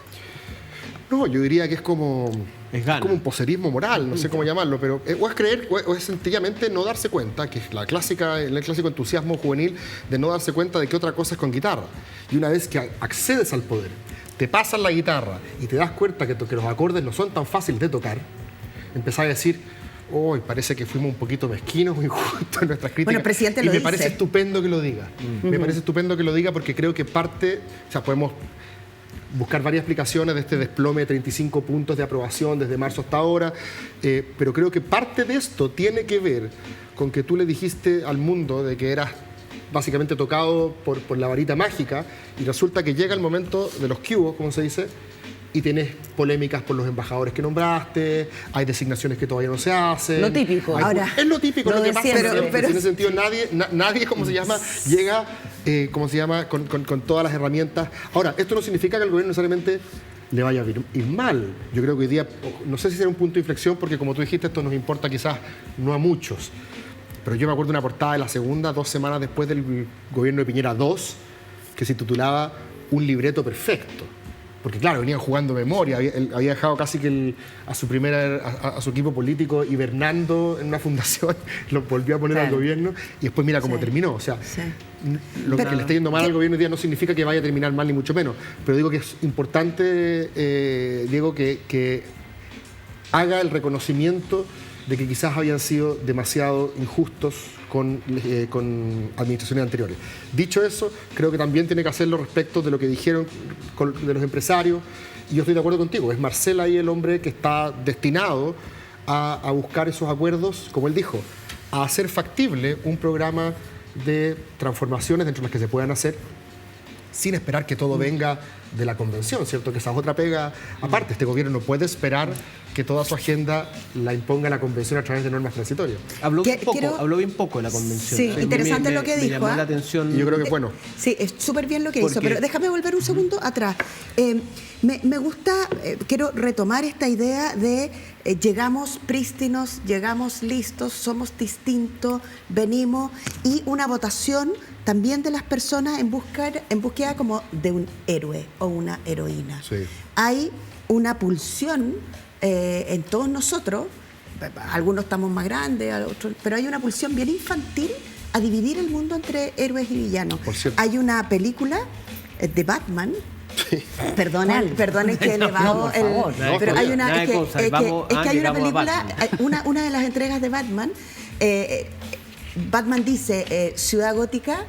No, yo diría que es como gana. como un poserismo moral, no sé cómo llamarlo, pero o es creer o es sencillamente no darse cuenta, que es el clásico entusiasmo juvenil de no darse cuenta de que otra cosa es con guitarra. Y una vez que accedes al poder, te pasan la guitarra y te das cuenta que los acordes no son tan fáciles de tocar, empezás a decir, oh, parece que fuimos un poquito mezquinos, muy injustos en nuestras críticas. Bueno, el presidente y lo me dice. parece estupendo que lo diga. Me parece estupendo que lo diga porque creo que parte, o sea, podemos buscar varias explicaciones de este desplome de 35 puntos de aprobación desde marzo hasta ahora, pero creo que parte de esto tiene que ver con que tú le dijiste al mundo de que eras básicamente tocado por la varita mágica y resulta que llega el momento de los cubos, como se dice, y tienes polémicas por los embajadores que nombraste, hay designaciones que todavía no se hacen. Lo típico. Ahora, es lo típico, lo lo que de pasa siempre. siempre. Pero- En ese sentido, nadie ¿cómo se llama? Llega, ¿cómo se llama? Con todas las herramientas. Ahora, esto no significa que al gobierno necesariamente le vaya a ir mal. Yo creo que hoy día, no sé si será un punto de inflexión, porque como tú dijiste, esto nos importa quizás no a muchos. Pero yo me acuerdo de una portada de La Segunda, 2 semanas después del gobierno de Piñera 2, que se titulaba Un libreto perfecto. Porque claro, venían jugando memoria, él había dejado casi que a su equipo político hibernando en una fundación, lo volvió a poner al Claro. gobierno y después mira cómo Sí. terminó. O sea, Sí. lo Pero- que le está yendo mal al gobierno hoy día no significa que vaya a terminar mal ni mucho menos. Pero digo que es importante, Diego, que haga el reconocimiento de que quizás habían sido demasiado injustos con administraciones anteriores. Dicho eso, creo que también tiene que hacerlo respecto de lo que dijeron de los empresarios, y yo estoy de acuerdo contigo, es Marcel ahí el hombre que está destinado a buscar esos acuerdos, como él dijo, a hacer factible un programa de transformaciones dentro de las que se puedan hacer, sin esperar que todo venga de la convención, ¿cierto? Que esa es otra pega aparte. Este gobierno no puede esperar que toda su agenda la imponga la convención a través de normas transitorias. Habló bien poco de la convención. Sí, interesante lo que dijo. Me llamó la atención. Y yo creo que bueno. Sí, es súper bien lo que hizo, pero déjame volver un segundo atrás. Me gusta, quiero retomar esta idea de llegamos prístinos, llegamos listos, somos distintos, venimos, y una votación también de las personas en búsqueda como de un héroe o una heroína. Sí. Hay una pulsión en todos nosotros, algunos estamos más grandes, otros, pero hay una pulsión bien infantil a dividir el mundo entre héroes y villanos. Por cierto. Hay una película de Batman. Sí. Perdonen que he elevado por favor. pero hay una Nada de cosas, es que hay una llegamos a película, una de las entregas de Batman, Batman dice, Ciudad Gótica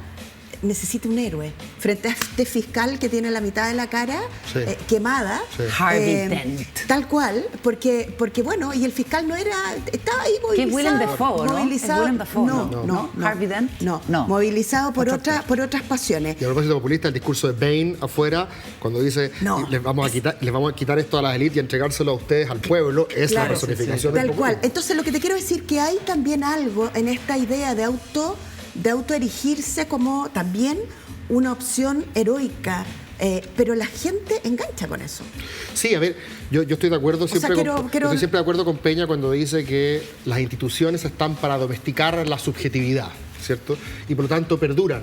necesita un héroe frente a este fiscal que tiene la mitad de la cara Sí. quemada. Sí. Harvey Dent. Tal cual, porque bueno, y el fiscal no era, estaba ahí Que es movilizado. Willem Dafoe, ¿no? Movilizado, ¿Es Willem Dafoe? no, Harvey Dent. no, No. movilizado por otras pasiones. Y a propósito populista, el discurso de Bain afuera, cuando dice No. les vamos a quitar esto a las élites y entregárselo a ustedes, al pueblo, es la Claro, personificación del tal cual. populismo. Entonces lo que te quiero decir que hay también algo en esta idea de autoerigirse como también una opción heroica, pero la gente engancha con eso. Sí, a ver, yo estoy de acuerdo siempre, quiero- estoy siempre de acuerdo con Peña cuando dice que las instituciones están para domesticar la subjetividad, ¿cierto? Y por lo tanto perduran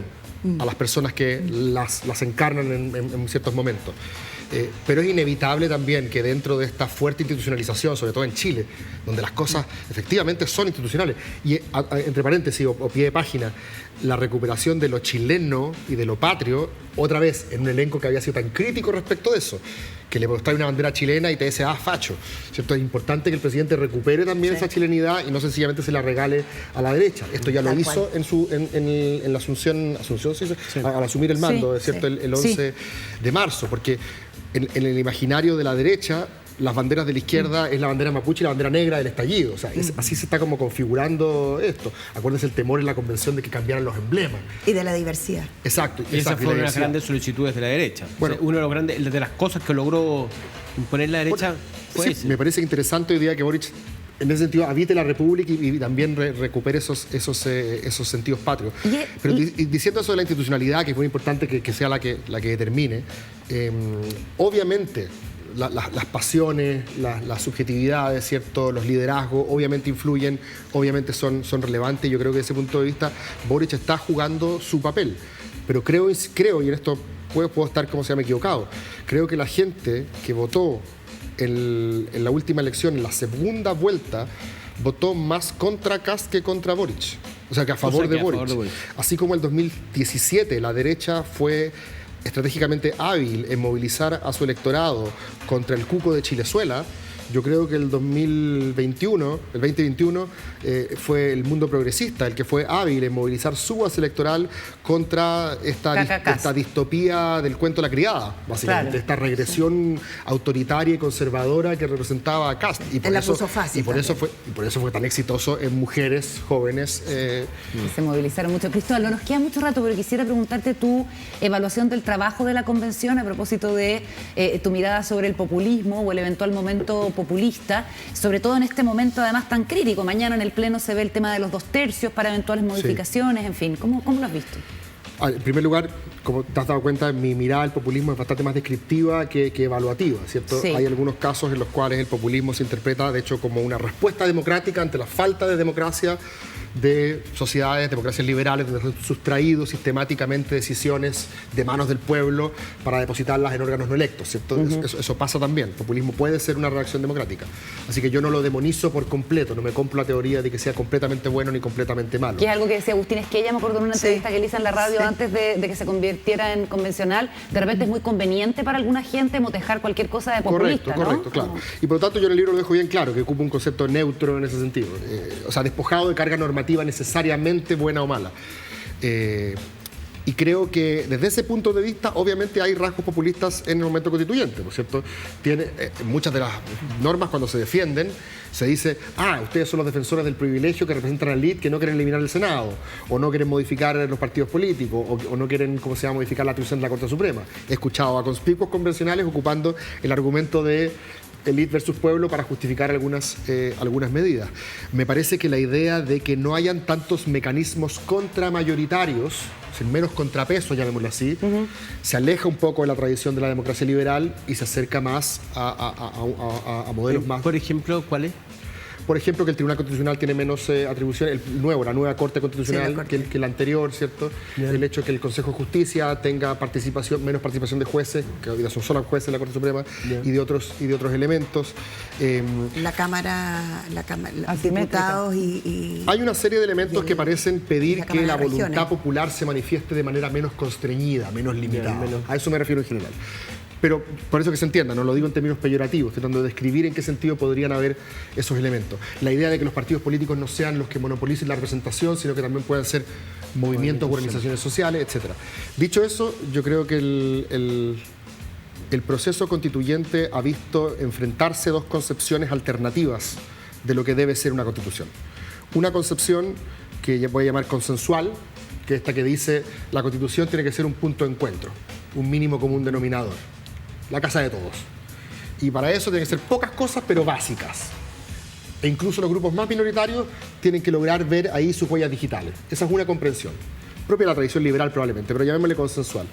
a las personas que las encarnan en ciertos momentos. Pero es inevitable también que dentro de esta fuerte institucionalización, sobre todo en Chile, donde las cosas efectivamente son institucionales, y entre paréntesis o pie de página, la recuperación de lo chileno y de lo patrio, otra vez en un elenco que había sido tan crítico respecto de eso, que le trae una bandera chilena y te dice, facho, ¿cierto? Es importante que el presidente recupere también esa chilenidad y no sencillamente se la regale a la derecha. Esto ya lo Tal hizo en la Asunción ¿sí? Al asumir el mando, Sí, ¿cierto? sí. El 11 de marzo, porque en el imaginario de la derecha, las banderas de la izquierda es la bandera mapuche y la bandera negra del estallido. O sea, así se está como configurando esto. Acuérdense el temor en la convención de que cambiaran los emblemas. Y de la diversidad. Exacto. Y esa exacto, fue y la una de las diversidad. grandes solicitudes de la derecha. Bueno. Una de las cosas que logró imponer la derecha fue Sí, ese. me parece interesante hoy día que Boric, en ese sentido, habite la República y también recupere esos sentidos patrios. Pero diciendo eso de la institucionalidad, que es muy importante que sea la que determine, obviamente las pasiones, las subjetividades, ¿cierto? Los liderazgos, obviamente influyen, obviamente son relevantes. Yo creo que desde ese punto de vista Boric está jugando su papel. Pero creo y en esto puedo estar, equivocado, creo que la gente que votó en la última elección, en la segunda vuelta, votó más contra Kast que contra Boric. O sea, que a favor de Boric. Así como en el 2017 la derecha fue estratégicamente hábil en movilizar a su electorado contra el cuco de Chilezuela, yo creo que el 2021 fue el mundo progresista el que fue hábil en movilizar su base electoral contra esta distopía del cuento de la criada, básicamente, Claro. esta regresión autoritaria y conservadora que representaba a Kast. Y por Él la eso, puso fácil y por eso fue tan exitoso en mujeres jóvenes. Que se movilizaron mucho. Cristóbal, no nos queda mucho rato, pero quisiera preguntarte tu evaluación del trabajo de la convención a propósito de tu mirada sobre el populismo o el eventual momento populista, sobre todo en este momento además tan crítico. Mañana en el Pleno se ve el tema de los 2/3 para eventuales modificaciones, en fin. ¿Cómo lo has visto? En primer lugar, como te has dado cuenta, mi mirada al populismo es bastante más descriptiva que evaluativa, ¿cierto? Sí. Hay algunos casos en los cuales el populismo se interpreta, de hecho, como una respuesta democrática ante la falta de democracia de sociedades, democracias liberales, donde son sustraídos sistemáticamente decisiones de manos del pueblo para depositarlas en órganos no electos, ¿cierto? Eso pasa también. El populismo puede ser una reacción democrática. Así que yo no lo demonizo por completo, no me compro la teoría de que sea completamente bueno ni completamente malo. Que es algo que decía Agustín Esquella, me acuerdo en una entrevista que le hice en la radio antes de que se convirtiera en convencional. De repente es muy conveniente para alguna gente motejar cualquier cosa de populista, Correcto, claro. Y por lo tanto yo en el libro lo dejo bien claro, que ocupa un concepto neutro en ese sentido. O sea, despojado de carga normativa necesariamente buena o mala. Y creo que desde ese punto de vista, obviamente hay rasgos populistas en el momento constituyente, ¿no es cierto? Muchas de las normas cuando se defienden, se dice, ustedes son los defensores del privilegio que representan a la élite, que no quieren eliminar el Senado, o no quieren modificar los partidos políticos, o no quieren, modificar la atribución de la Corte Suprema. He escuchado a conspicuos convencionales ocupando el argumento de élite versus pueblo para justificar algunas medidas. Me parece que la idea de que no hayan tantos mecanismos contramayoritarios, sin menos contrapeso, llamémoslo así, se aleja un poco de la tradición de la democracia liberal y se acerca más a modelos más... Por ejemplo, ¿cuál es? Por ejemplo, que el Tribunal Constitucional tiene menos atribuciones, la nueva Corte Constitucional que el anterior, ¿cierto? Bien. El hecho de que el Consejo de Justicia tenga menos participación de jueces, que hoy son solo jueces de la Corte Suprema, y de otros elementos. La Cámara, los diputados y... Hay una serie de elementos que parecen pedir que la voluntad popular se manifieste de manera menos constreñida, menos limitada. A eso me refiero en general. Pero por eso que se entienda, no lo digo en términos peyorativos, tratando de describir en qué sentido podrían haber esos elementos. La idea de que los partidos políticos no sean los que monopolicen la representación, sino que también puedan ser movimientos, organizaciones sociales, etc. Dicho eso, yo creo que el proceso constituyente ha visto enfrentarse dos concepciones alternativas de lo que debe ser una constitución. Una concepción que ya voy a llamar consensual, que es esta que dice la constitución tiene que ser un punto de encuentro, un mínimo común denominador. La casa de todos. Y para eso tienen que ser pocas cosas, pero básicas. E incluso los grupos más minoritarios tienen que lograr ver ahí sus huellas digitales. Esa es una comprensión, propia de la tradición liberal probablemente, pero llamémosle consensual.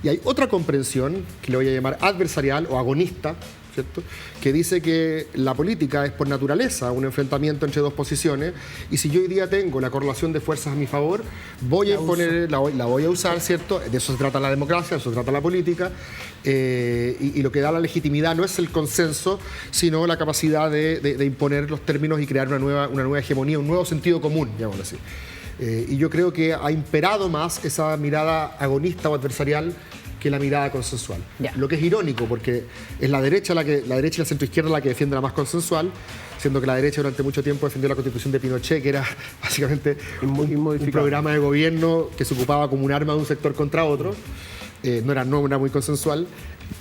Y hay otra comprensión, que le voy a llamar adversarial o agonista, ¿cierto? Que dice que la política es por naturaleza un enfrentamiento entre dos posiciones, y si yo hoy día tengo la correlación de fuerzas a mi favor, la voy a usar, ¿cierto? De eso se trata la democracia, de eso se trata la política, y lo que da la legitimidad no es el consenso, sino la capacidad de imponer los términos y crear una nueva hegemonía, un nuevo sentido común, llamémoslo así. Y yo creo que ha imperado más esa mirada agonista o adversarial que la mirada consensual. Yeah. Lo que es irónico, porque es la derecha y la centroizquierda la que defiende la más consensual, siendo que la derecha durante mucho tiempo defendió la Constitución de Pinochet, que era básicamente un programa de gobierno que se ocupaba como un arma de un sector contra otro. No era muy consensual.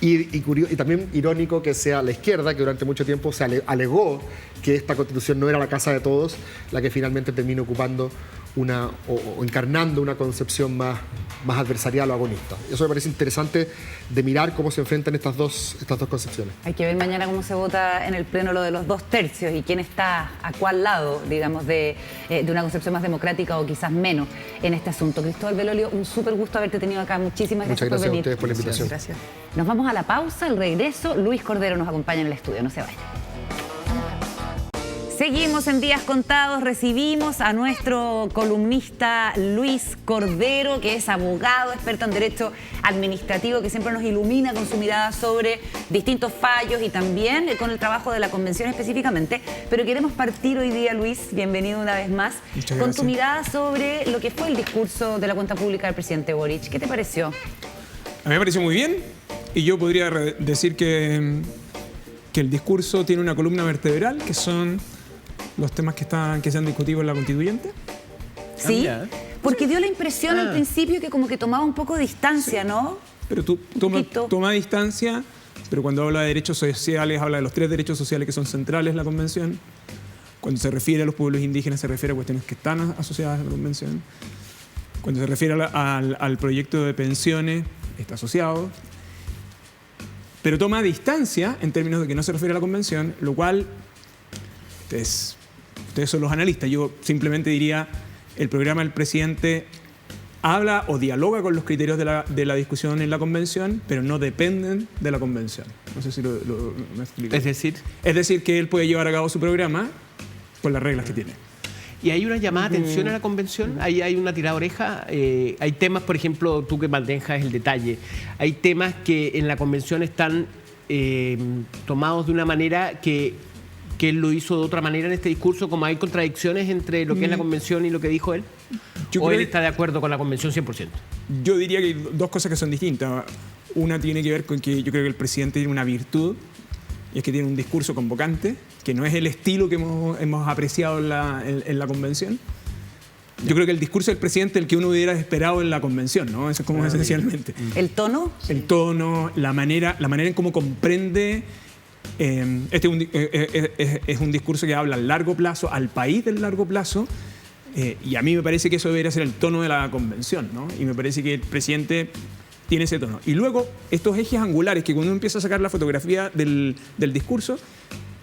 Y también irónico que sea la izquierda, que durante mucho tiempo se alegó que esta Constitución no era la casa de todos, la que finalmente termina ocupando o encarnando una concepción más adversarial o agonista. Eso me parece interesante de mirar cómo se enfrentan estas dos concepciones. Hay que ver mañana cómo se vota en el Pleno lo de los 2/3 y quién está a cuál lado, digamos, de una concepción más democrática o quizás menos en este asunto. Cristóbal Belolio, un súper gusto haberte tenido acá. Muchísimas gracias por venir. Muchas gracias a ustedes por la invitación. Gracias. Nos vamos a la pausa, al regreso. Luis Cordero nos acompaña en el estudio. No se vayan. Seguimos en Días Contados, recibimos a nuestro columnista Luis Cordero, que es abogado, experto en derecho administrativo, que siempre nos ilumina con su mirada sobre distintos fallos y también con el trabajo de la convención específicamente. Pero queremos partir hoy día, Luis, bienvenido una vez más, con tu mirada sobre lo que fue el discurso de la cuenta pública del presidente Boric. ¿Qué te pareció? A mí me pareció muy bien, y yo podría decir que el discurso tiene una columna vertebral, que son los temas que se han discutido en la constituyente. Sí, porque dio la impresión al principio que como que tomaba un poco de distancia, ¿no? Pero tú toma distancia, pero cuando habla de derechos sociales, habla de los 3 derechos sociales que son centrales en la convención. Cuando se refiere a los pueblos indígenas, se refiere a cuestiones que están asociadas a la convención. Cuando se refiere al proyecto de pensiones, está asociado. Pero toma distancia en términos de que no se refiere a la convención, lo cual ustedes son los analistas. Yo simplemente diría, el programa del presidente habla o dialoga con los criterios de la discusión en la convención, pero no dependen de la convención. No sé si me explico. Es decir, que él puede llevar a cabo su programa con las reglas que tiene. Y hay una llamada de atención a la convención, hay una tirada de oreja, hay temas, por ejemplo, tú que manejas el detalle, hay temas que en la convención están tomados de una manera que él lo hizo de otra manera en este discurso, como hay contradicciones entre lo que es la convención y lo que dijo él. ¿O él está de acuerdo con la convención 100%? Yo diría que hay dos cosas que son distintas. Una tiene que ver con que yo creo que el presidente tiene una virtud, y es que tiene un discurso convocante, que no es el estilo que hemos apreciado en la convención. Yo creo que el discurso del presidente es el que uno hubiera esperado en la convención, ¿no? Eso es como esencialmente. ¿El tono? El tono, la manera en cómo comprende. Es un discurso que habla a largo plazo, al país del largo plazo, y a mí me parece que eso debería ser el tono de la convención, ¿no? Y me parece que el presidente tiene ese tono. Y luego, estos ejes angulares, que cuando uno empieza a sacar la fotografía del discurso,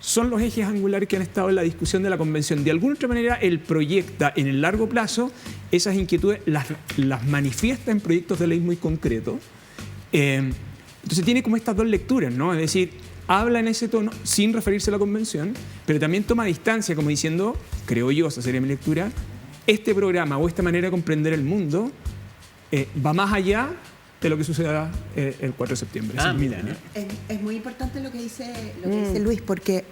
son los ejes angulares que han estado en la discusión de la convención. De alguna otra manera, él proyecta en el largo plazo esas inquietudes, las manifiesta en proyectos de ley muy concretos. Entonces tiene como estas dos lecturas, ¿no? Es decir, habla en ese tono sin referirse a la convención, pero también toma distancia, como diciendo, creo yo, esa sería mi lectura, este programa o esta manera de comprender el mundo va más allá de lo que suceda el 4 de septiembre. Es muy importante lo que dice Luis, porque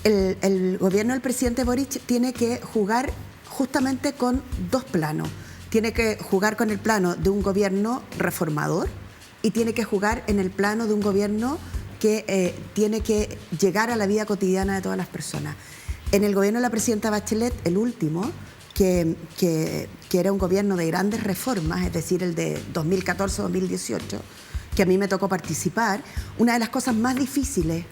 el gobierno del presidente Boric tiene que jugar justamente con dos planos. Tiene que jugar con el plano de un gobierno reformador y tiene que jugar en el plano de un gobierno que tiene que llegar a la vida cotidiana de todas las personas. En el gobierno de la presidenta Bachelet, el último, que era un gobierno de grandes reformas, es decir, el de 2014-2018, que a mí me tocó participar, una de las cosas más difíciles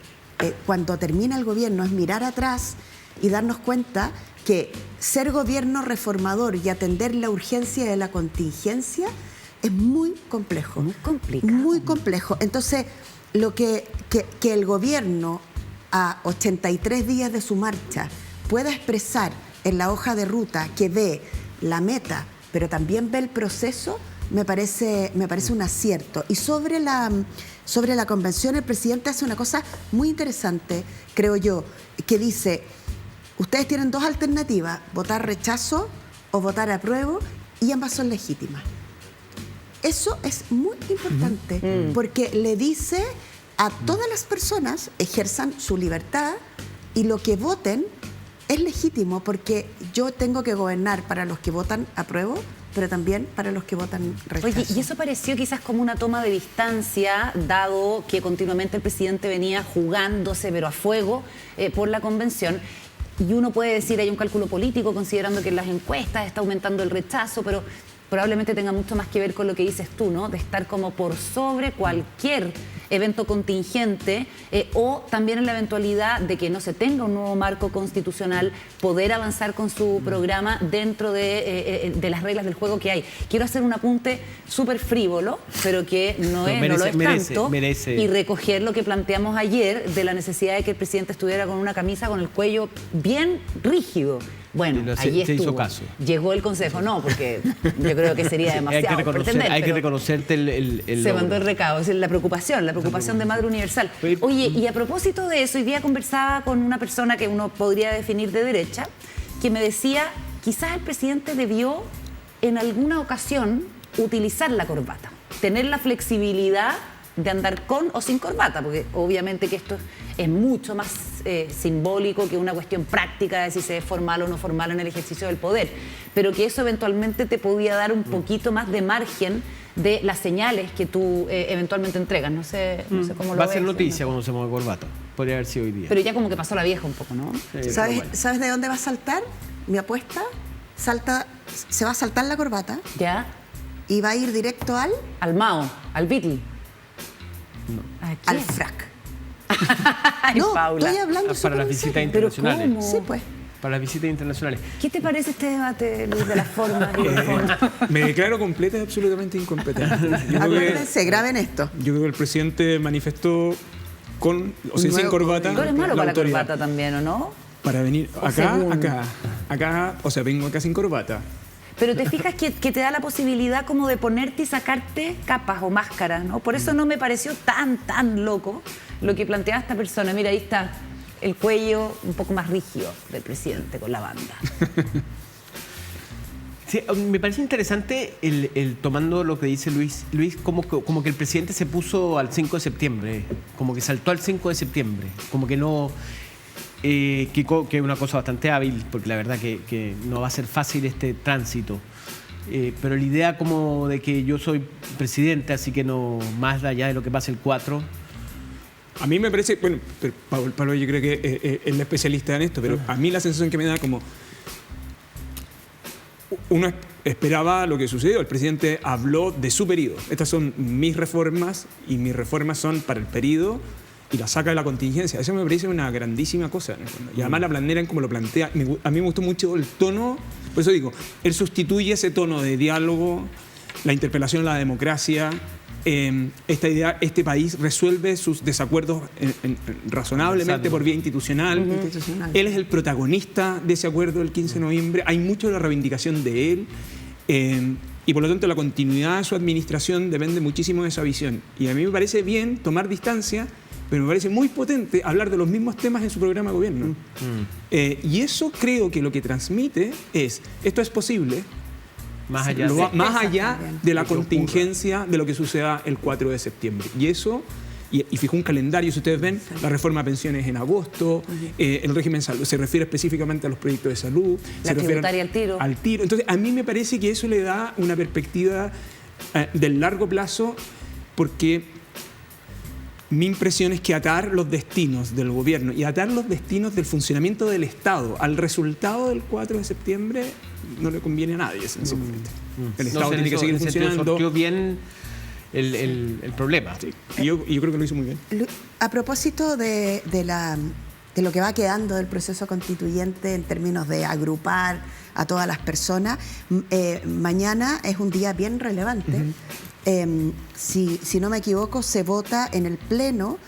cuando termina el gobierno es mirar atrás y darnos cuenta que ser gobierno reformador y atender la urgencia de la contingencia es muy complejo. Muy complicado. Muy complejo. Entonces, lo que el gobierno a 83 días de su marcha pueda expresar en la hoja de ruta, que ve la meta, pero también ve el proceso, me parece un acierto. Y sobre la convención, el presidente hace una cosa muy interesante, creo yo, que dice, ustedes tienen dos alternativas, votar rechazo o votar apruebo, y ambas son legítimas. Eso es muy importante, porque le dice a todas las personas, ejerzan su libertad, y lo que voten es legítimo, porque yo tengo que gobernar para los que votan apruebo, pero también para los que votan rechazo. Oye, y eso pareció quizás como una toma de distancia, dado que continuamente el presidente venía jugándose, pero a fuego, por la convención. Y uno puede decir, hay un cálculo político, considerando que en las encuestas está aumentando el rechazo, pero probablemente tenga mucho más que ver con lo que dices tú, ¿no? De estar como por sobre cualquier evento contingente, o también en la eventualidad de que no se tenga un nuevo marco constitucional, poder avanzar con su programa dentro de las reglas del juego que hay. Quiero hacer un apunte súper frívolo, pero que no lo es tanto, y recoger lo que planteamos ayer de la necesidad de que el presidente estuviera con una camisa con el cuello bien rígido. Bueno, ahí estuvo. Hizo caso. Llegó el consejo, no, porque yo creo que sería demasiado pretender. Hay que reconocerte el se mandó el recado, es la preocupación de Madre Universal. Oye, y a propósito de eso, hoy día conversaba con una persona que uno podría definir de derecha, que me decía, quizás el presidente debió en alguna ocasión utilizar la corbata, tener la flexibilidad de andar con o sin corbata, porque obviamente que esto es mucho más simbólico que una cuestión práctica de si se es formal o no formal en el ejercicio del poder, pero que eso eventualmente te podía dar un poquito más de margen de las señales que tú eventualmente entregas. No sé cómo lo ves. Va a ser noticia cuando se mueve corbata. Podría haber sido hoy día. Pero ya como que pasó la vieja un poco, ¿no? Sí, ¿Sabes de dónde va a saltar? Mi apuesta, se va a saltar la corbata. Ya. Y va a ir directo al Mao, al Beatle. No. Al frac. Ay, no, Paula. Estoy hablando para las visitas internacionales. ¿Cómo? Sí, pues. Para las visitas internacionales. ¿Qué te parece este debate, Luis, de las formas y del fondo? Me declaro completa y absolutamente incompetente. Acuérdense, graben esto. Yo creo que el presidente manifestó con o sin corbata. Tú eres malo la para la autoridad. corbata también, ¿o no? Para venir acá, o sea, vengo acá sin corbata. Pero te fijas que te da la posibilidad como de ponerte y sacarte capas o máscaras, ¿no? Por eso no me pareció tan loco lo que planteaba esta persona. Mira, ahí está el cuello un poco más rígido del presidente con la banda. Sí, me parece interesante el tomando lo que dice Luis, como que el presidente se puso al 5 de septiembre, como que saltó al 5 de septiembre, como que no, que es una cosa bastante hábil, porque la verdad que no va a ser fácil este tránsito. Pero la idea como de que yo soy presidente, así que no más allá de lo que pase el 4. A mí me parece, bueno, pero Pablo yo creo que es el especialista en esto, pero a mí la sensación que me da como... Uno esperaba lo que sucedió. El presidente habló de su periodo. Estas son mis reformas y mis reformas son para el periodo y la saca de la contingencia. Eso me parece una grandísima cosa. Y además la manera en cómo lo plantea. A mí me gustó mucho el tono. Por eso digo, él sustituye ese tono de diálogo, la interpelación a la democracia. Esta idea, este país resuelve sus desacuerdos razonablemente por vía institucional. Él es el protagonista de ese acuerdo del 15 de noviembre. Hay mucho de la reivindicación de él. Y por lo tanto la continuidad de su administración depende muchísimo de esa visión. Y a mí me parece bien tomar distancia, pero me parece muy potente hablar de los mismos temas en su programa de gobierno. Y eso creo que lo que transmite es, esto es posible, más allá de la contingencia de lo que suceda el 4 de septiembre. Y eso, y fijó un calendario, si ustedes ven, la reforma a pensiones en agosto, el régimen se refiere específicamente a los proyectos de salud. La tributaria al tiro. Entonces, a mí me parece que eso le da una perspectiva del largo plazo, porque mi impresión es que atar los destinos del gobierno y atar los destinos del funcionamiento del Estado al resultado del 4 de septiembre no le conviene a nadie, sencillamente. El Estado tiene que seguir funcionando. Sortió bien el problema. Sí. Y yo creo que lo hizo muy bien. A propósito de lo que va quedando del proceso constituyente en términos de agrupar a todas las personas, mañana es un día bien relevante. Si no me equivoco, se vota en el Pleno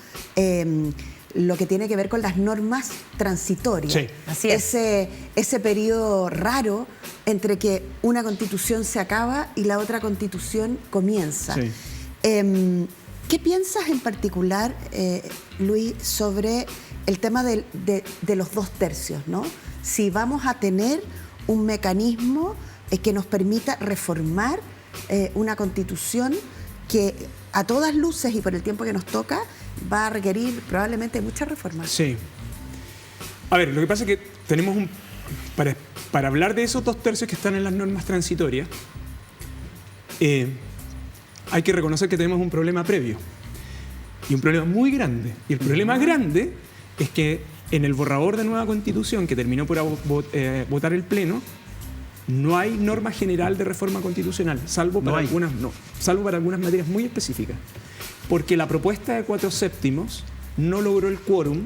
lo que tiene que ver con las normas transitorias. Sí. Así es. Ese periodo raro entre que una constitución se acaba y la otra constitución comienza. Sí. ¿Qué piensas en particular, Luis, sobre el tema de los 2 tercios, ¿no? Si vamos a tener un mecanismo que nos permita reformar una constitución que a todas luces y por el tiempo que nos toca va a requerir probablemente muchas reformas. Sí. A ver, lo que pasa es que tenemos para hablar de esos 2 tercios que están en las normas transitorias, hay que reconocer que tenemos un problema previo y un problema muy grande. Y el problema grande es que en el borrador de nueva constitución que terminó por votar el Pleno, no hay norma general de reforma constitucional, salvo para algunas materias muy específicas. Porque la propuesta de 4/7 no logró el quórum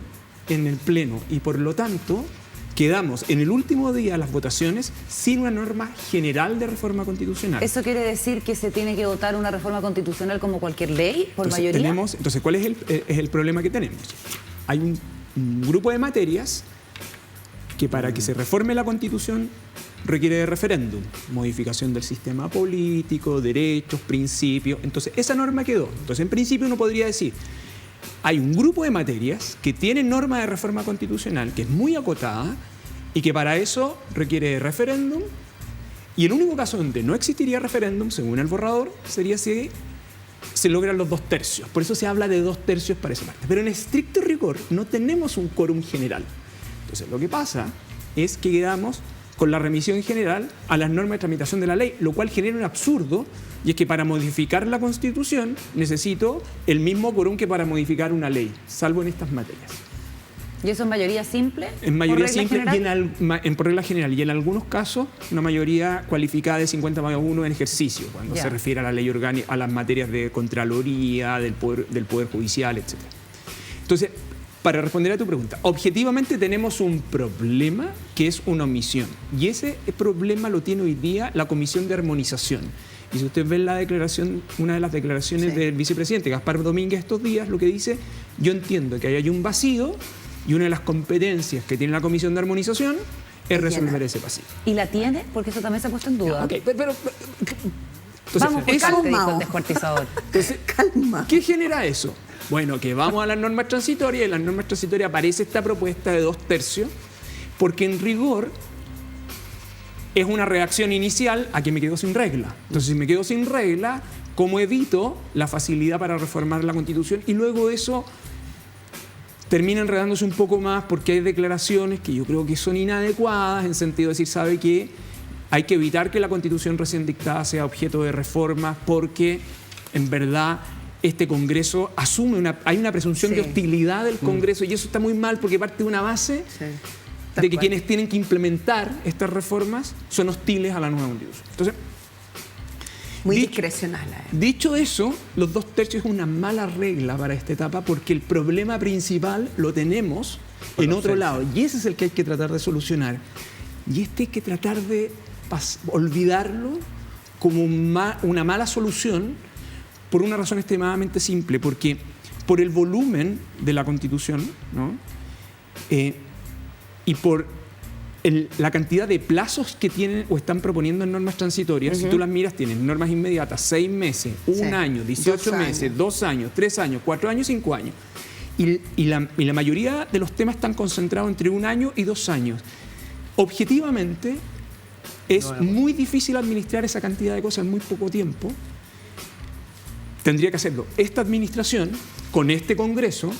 en el Pleno y por lo tanto quedamos en el último día de las votaciones sin una norma general de reforma constitucional. ¿Eso quiere decir que se tiene que votar una reforma constitucional como cualquier ley, por mayoría? Entonces, ¿cuál es el problema que tenemos? Hay un grupo de materias que para que se reforme la Constitución requiere de referéndum, modificación del sistema político, derechos, principios. Entonces, esa norma quedó. Entonces, en principio uno podría decir, hay un grupo de materias que tienen norma de reforma constitucional que es muy acotada y que para eso requiere de referéndum, y el único caso donde no existiría referéndum, según el borrador, sería si se logran los 2 tercios. Por eso se habla de 2 tercios para esa parte. Pero en estricto rigor no tenemos un quórum general. Entonces, lo que pasa es que quedamos con la remisión general a las normas de tramitación de la ley, lo cual genera un absurdo, y es que para modificar la Constitución necesito el mismo quórum que para modificar una ley, salvo en estas materias. ¿Y eso en mayoría simple? En mayoría simple y por regla general, y en algunos casos una mayoría cualificada de 50+1 en ejercicio, cuando se refiere a la ley orgánica, a las materias de Contraloría, del Poder Judicial, etc. Entonces, para responder a tu pregunta, objetivamente tenemos un problema que es una omisión. Y ese problema lo tiene hoy día la Comisión de Armonización. Y si usted ve la declaración, una de las declaraciones del vicepresidente Gaspar Domínguez estos días, lo que dice, yo entiendo que hay un vacío y una de las competencias que tiene la Comisión de Armonización es resolver ese vacío. ¿Y la tiene? Porque eso también se ha puesto en duda. Okay, pero entonces, vamos, eso dijo el descuartizador. Entonces, calma. ¿Qué genera eso? Bueno, que vamos a las normas transitorias y en las normas transitorias aparece esta propuesta de 2 tercios, porque en rigor es una reacción inicial a que me quedo sin regla. Entonces, si me quedo sin regla, ¿cómo evito la facilidad para reformar la Constitución? Y luego eso termina enredándose un poco más porque hay declaraciones que yo creo que son inadecuadas en sentido de decir, ¿sabe qué? Hay que evitar que la Constitución recién dictada sea objeto de reformas porque en verdad este Congreso asume hay una presunción de hostilidad del Congreso y eso está muy mal porque parte de una base de que quienes tienen que implementar estas reformas son hostiles a la nueva Constitución. Entonces, muy discrecional. Dicho eso, los 2/3 es una mala regla para esta etapa porque el problema principal lo tenemos en otro lado y ese es el que hay que tratar de solucionar. Y hay que tratar de olvidarlo como una mala solución por una razón extremadamente simple, porque por el volumen de la Constitución, ¿no? Y por la cantidad de plazos que tienen o están proponiendo en normas transitorias, si tú las miras, tienen normas inmediatas, 6 meses, 1 año, 18 meses, 2 años, 3 años, 4 años, 5 años. Y la mayoría de los temas están concentrados entre 1 año y 2 años. Objetivamente, es muy difícil administrar esa cantidad de cosas en muy poco tiempo. Tendría que hacerlo esta administración con este Congreso,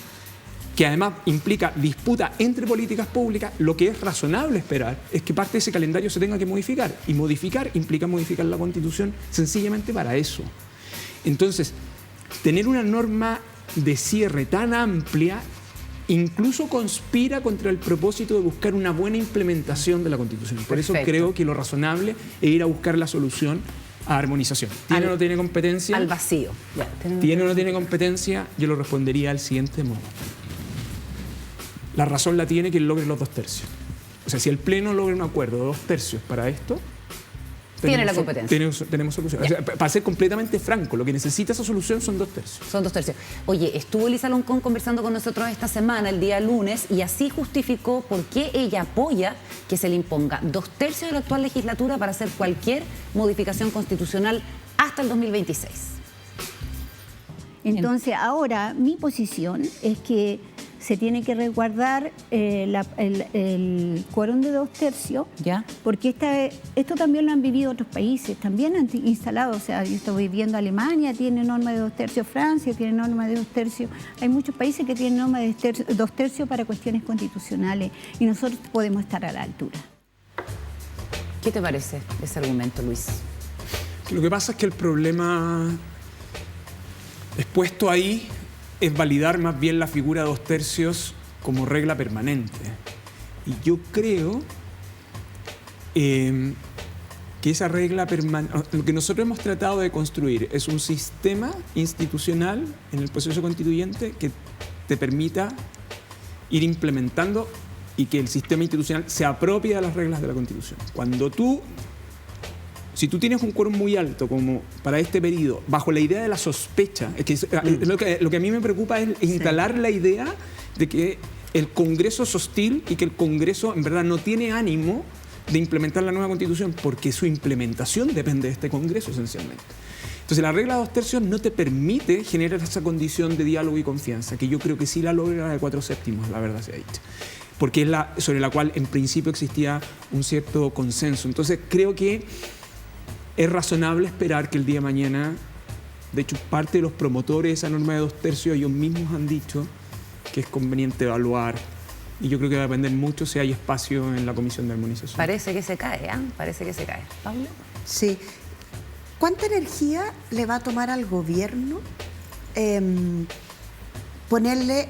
que además implica disputa entre políticas públicas. Lo que es razonable esperar es que parte de ese calendario se tenga que modificar. Y modificar implica modificar la Constitución sencillamente para eso. Entonces, tener una norma de cierre tan amplia incluso conspira contra el propósito de buscar una buena implementación de la Constitución. Por eso creo que lo razonable es ir a buscar la solución a armonización. ¿Tiene o no tiene competencia? Al vacío. ¿Tiene o no tiene competencia? Yo lo respondería al siguiente modo. La razón la tiene quien logre los 2/3. O sea, si el Pleno logra un acuerdo de 2/3 para esto, tiene la competencia. Tenemos solución. O sea, para ser completamente franco, lo que necesita esa solución son 2/3. Son 2/3. Oye, estuvo Elisa Loncón conversando con nosotros esta semana, el día lunes, y así justificó por qué ella apoya que se le imponga 2/3 de la actual legislatura para hacer cualquier modificación constitucional hasta el 2026. Entonces, ahora mi posición es que se tiene que resguardar el quórum de 2/3, ¿ya? Porque esto también lo han vivido otros países, también han instalado, o sea, yo estoy viviendo Alemania, tiene norma de 2/3, Francia tiene norma de 2/3, hay muchos países que tienen norma de 2/3 para cuestiones constitucionales y nosotros podemos estar a la altura. ¿Qué te parece ese argumento, Luis? Lo que pasa es que el problema expuesto ahí es validar más bien la figura de 2/3 como regla permanente. Y yo creo que esa regla permanente, lo que nosotros hemos tratado de construir es un sistema institucional en el proceso constituyente que te permita ir implementando y que el sistema institucional se apropie de las reglas de la Constitución. Si tú tienes un quórum muy alto como para este periodo, bajo la idea de la sospecha, lo que a mí me preocupa es instalar la idea de que el Congreso es hostil y que el Congreso en verdad no tiene ánimo de implementar la nueva Constitución porque su implementación depende de este Congreso esencialmente. Entonces la regla de 2/3 no te permite generar esa condición de diálogo y confianza, que yo creo que sí la logra la de 4/7, la verdad sea dicha, porque es la sobre la cual en principio existía un cierto consenso. Entonces creo que es razonable esperar que el día de mañana, de hecho, parte de los promotores de esa norma de 2/3 ellos mismos han dicho que es conveniente evaluar. Y yo creo que va a depender mucho si hay espacio en la Comisión de Armonización. Parece que se cae, ¿eh? Parece que se cae. ¿Pablo? Sí. ¿Cuánta energía le va a tomar al gobierno ponerle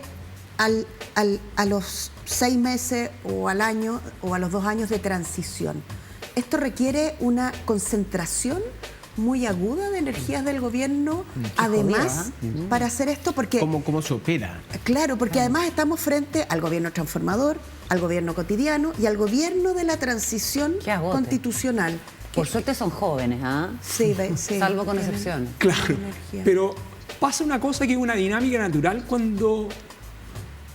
a los 6 meses o al año o a los 2 años de transición? Esto requiere una concentración muy aguda de energías del gobierno, además, para hacer esto, porque... ¿Cómo se opera? Claro, porque además estamos frente al gobierno transformador, al gobierno cotidiano y al gobierno de la transición constitucional. Por suerte son jóvenes, ¿ah? Sí, salvo con excepciones. Claro, pero pasa una cosa que es una dinámica natural cuando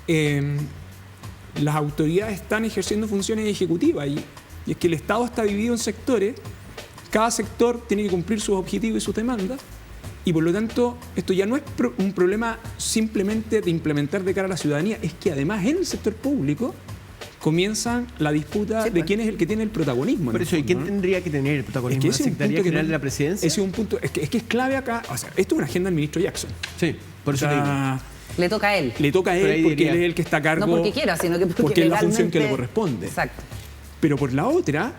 las autoridades están ejerciendo funciones ejecutivas y es que el Estado está dividido en sectores, cada sector tiene que cumplir sus objetivos y sus demandas, y por lo tanto esto ya no es un problema simplemente de implementar de cara a la ciudadanía, es que además en el sector público comienza la disputa de quién es el que tiene el protagonismo. Por eso, ¿y quién tendría que tener el protagonismo? Es que ¿La Secretaría General de la Presidencia? Ese es un punto, es que es clave acá. O sea, esto es una agenda del ministro Jackson. Sí, por eso te digo. Le toca a él. Le toca a él porque él es el que está a cargo. No porque quiera, sino que porque es la función que le corresponde. Exacto. Pero por la otra,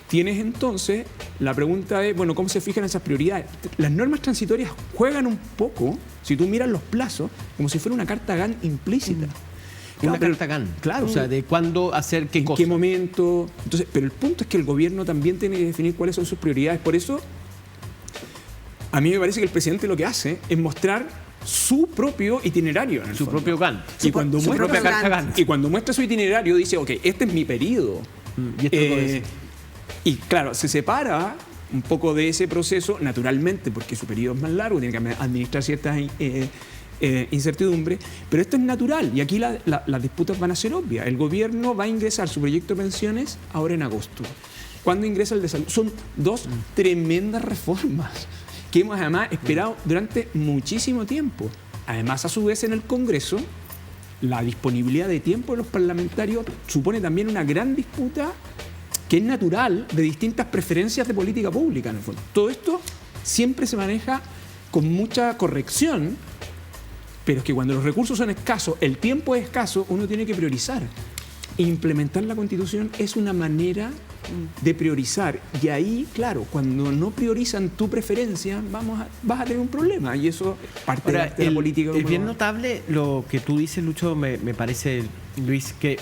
tienes entonces la pregunta de, bueno, ¿cómo se fijan esas prioridades? Las normas transitorias juegan un poco, si tú miras los plazos, como si fuera una carta GAN implícita. Una carta GAN. Claro. O sea, de cuándo hacer qué cosa. ¿En qué momento? Entonces, pero el punto es que el gobierno también tiene que definir cuáles son sus prioridades. Por eso, a mí me parece que el presidente lo que hace es mostrar su propio itinerario. En el fondo. Propio GAN. Y cuando su propia carta GAN. Y cuando muestra su itinerario, dice, ok, este es mi periodo. Y claro, se separa un poco de ese proceso, naturalmente, porque su periodo es más largo, tiene que administrar ciertas incertidumbres, pero esto es natural y aquí las disputas van a ser obvias. El gobierno va a ingresar su proyecto de pensiones ahora en agosto. ¿Cuándo ingresa el de salud? Son dos tremendas reformas que hemos además esperado durante muchísimo tiempo. Además, a su vez, en el Congreso, la disponibilidad de tiempo de los parlamentarios supone también una gran disputa que es natural de distintas preferencias de política pública, en el fondo. Todo esto siempre se maneja con mucha corrección, pero es que cuando los recursos son escasos, el tiempo es escaso, uno tiene que priorizar. Implementar la Constitución es una manera de priorizar. Y ahí, claro, cuando no priorizan tu preferencia, vas a tener un problema. Y eso parte de la política. Es bien notable lo que tú dices, Lucho, me parece, Luis, que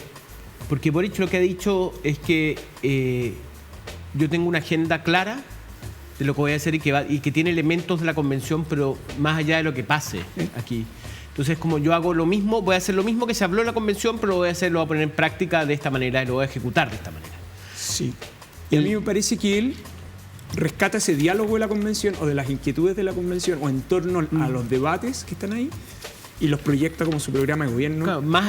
porque Boric lo que ha dicho es que yo tengo una agenda clara de lo que voy a hacer y que tiene elementos de la convención, pero más allá de lo que pase aquí. Entonces, como yo hago lo mismo, voy a hacer lo mismo que se habló en la convención, pero lo voy a poner en práctica de esta manera y lo voy a ejecutar de esta manera. Sí. Y a mí me parece que él rescata ese diálogo de la convención o de las inquietudes de la convención o en torno a los debates que están ahí y los proyecta como su programa de gobierno. Claro, más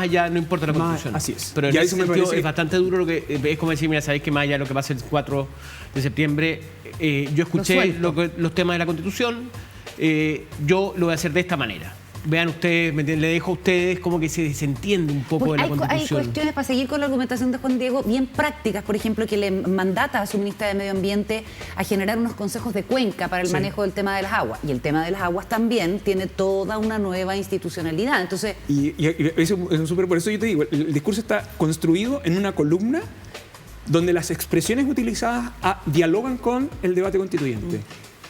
allá no importa la constitución. Así es. Pero en ese sentido es bastante duro lo que es como decir, mira, sabéis que más allá de lo que pasa el 4 de septiembre, yo escuché los temas de la constitución, yo lo voy a hacer de esta manera. Vean ustedes, le dejo a ustedes como que se desentiende un poco de la Constitución. Hay cuestiones, para seguir con la argumentación de Juan Diego, bien prácticas, por ejemplo, que le mandata a su ministra de Medio Ambiente a generar unos consejos de cuenca para el manejo del tema de las aguas. Y el tema de las aguas también tiene toda una nueva institucionalidad. Entonces, y eso es un súper, por eso yo te digo, el discurso está construido en una columna donde las expresiones utilizadas dialogan con el debate constituyente.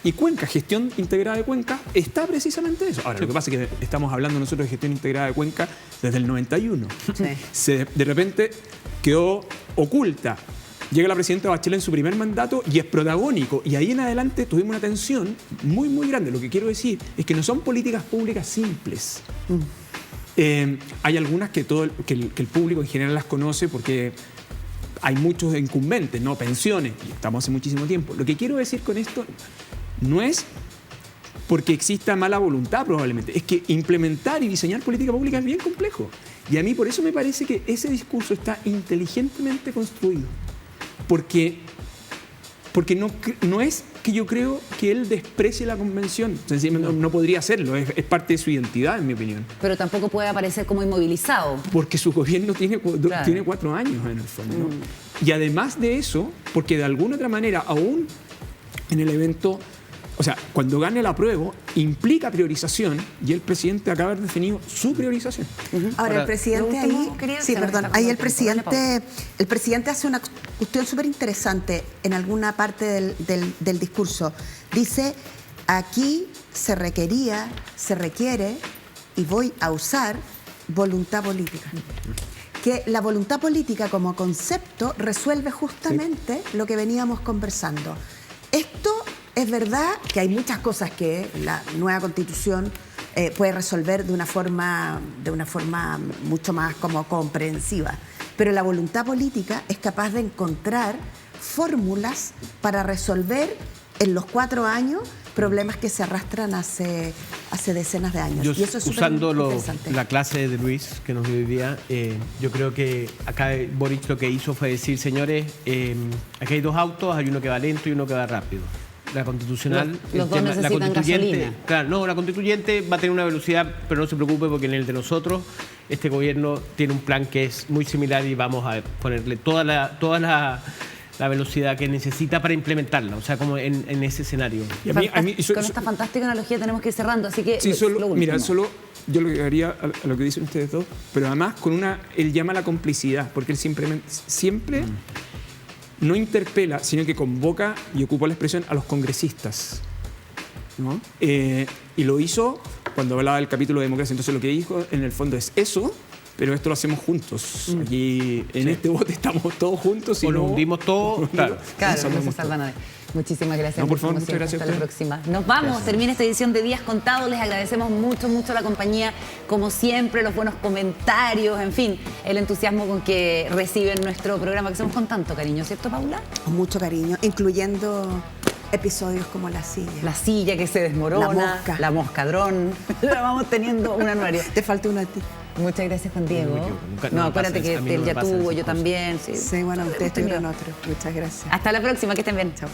Y Cuenca, gestión integrada de Cuenca, está precisamente eso. Ahora, lo que pasa es que estamos hablando nosotros de gestión integrada de Cuenca desde el 91. Sí. De repente quedó oculta. Llega la presidenta Bachelet en su primer mandato y es protagónico. Y ahí en adelante tuvimos una tensión muy, muy grande. Lo que quiero decir es que no son políticas públicas simples. Hay algunas que el público en general las conoce porque hay muchos incumbentes, ¿no? Pensiones, y estamos hace muchísimo tiempo. Lo que quiero decir con esto no es porque exista mala voluntad probablemente, es que implementar y diseñar política pública es bien complejo. Y a mí por eso me parece que ese discurso está inteligentemente construido. Porque no es que yo creo que él desprecie la convención, sencillamente no podría hacerlo, es parte de su identidad, en mi opinión. Pero tampoco puede aparecer como inmovilizado. Porque su gobierno tiene 4 años en el fondo. ¿No? Y además de eso, porque de alguna otra manera, aún en el evento, o sea, cuando gane el apruebo, implica priorización y el presidente acaba de haber definido su priorización. Ahora, el presidente ahí el presidente hace una cuestión súper interesante en alguna parte del discurso. Dice, aquí se requiere y voy a usar voluntad política. Que la voluntad política como concepto resuelve justamente lo que veníamos conversando. Esto es verdad que hay muchas cosas que la nueva Constitución puede resolver de una forma mucho más como comprensiva. Pero la voluntad política es capaz de encontrar fórmulas para resolver en los 4 años problemas que se arrastran hace decenas de años. Y eso es usando la clase de Luis que nos dio hoy día, yo creo que acá Boric lo que hizo fue decir, señores, aquí hay 2 autos, hay uno que va lento y uno que va rápido. La constitucional, los dos necesitan gasolina. Claro, no, la constituyente va a tener una velocidad, pero no se preocupe porque en el de nosotros este gobierno tiene un plan que es muy similar y vamos a ponerle toda la velocidad que necesita para implementarla, o sea, como en ese escenario. Y con esta fantástica analogía tenemos que ir cerrando, así que... Sí, mira, solo yo lo que haría a lo que dicen ustedes dos, pero además él llama a la complicidad, porque él siempre no interpela, sino que convoca, y ocupa la expresión, a los congresistas, ¿no? Y lo hizo cuando hablaba del capítulo de democracia. Entonces lo que dijo en el fondo es eso, pero esto lo hacemos juntos. Aquí en este bote estamos todos juntos y nos hundimos todos. Claro, no se salva nadie. Muchísimas gracias. No, por favor, muchas gracias. Hasta la próxima. Nos vamos. Termina esta edición de Días Contados. Les agradecemos mucho la compañía, como siempre, los buenos comentarios, en fin, el entusiasmo con que reciben nuestro programa que hacemos con tanto cariño, ¿cierto, Paula? Con mucho cariño, incluyendo episodios como La Silla. La silla que se desmorona, la moscadrón. Ya vamos teniendo una nueva. Te falta una a ti. Muchas gracias, Juan Diego. No, acuérdate que él ya tuvo, yo también. Sí, bueno, ustedes tuvieron otro. Muchas gracias. Hasta la próxima, que estén bien. Chao.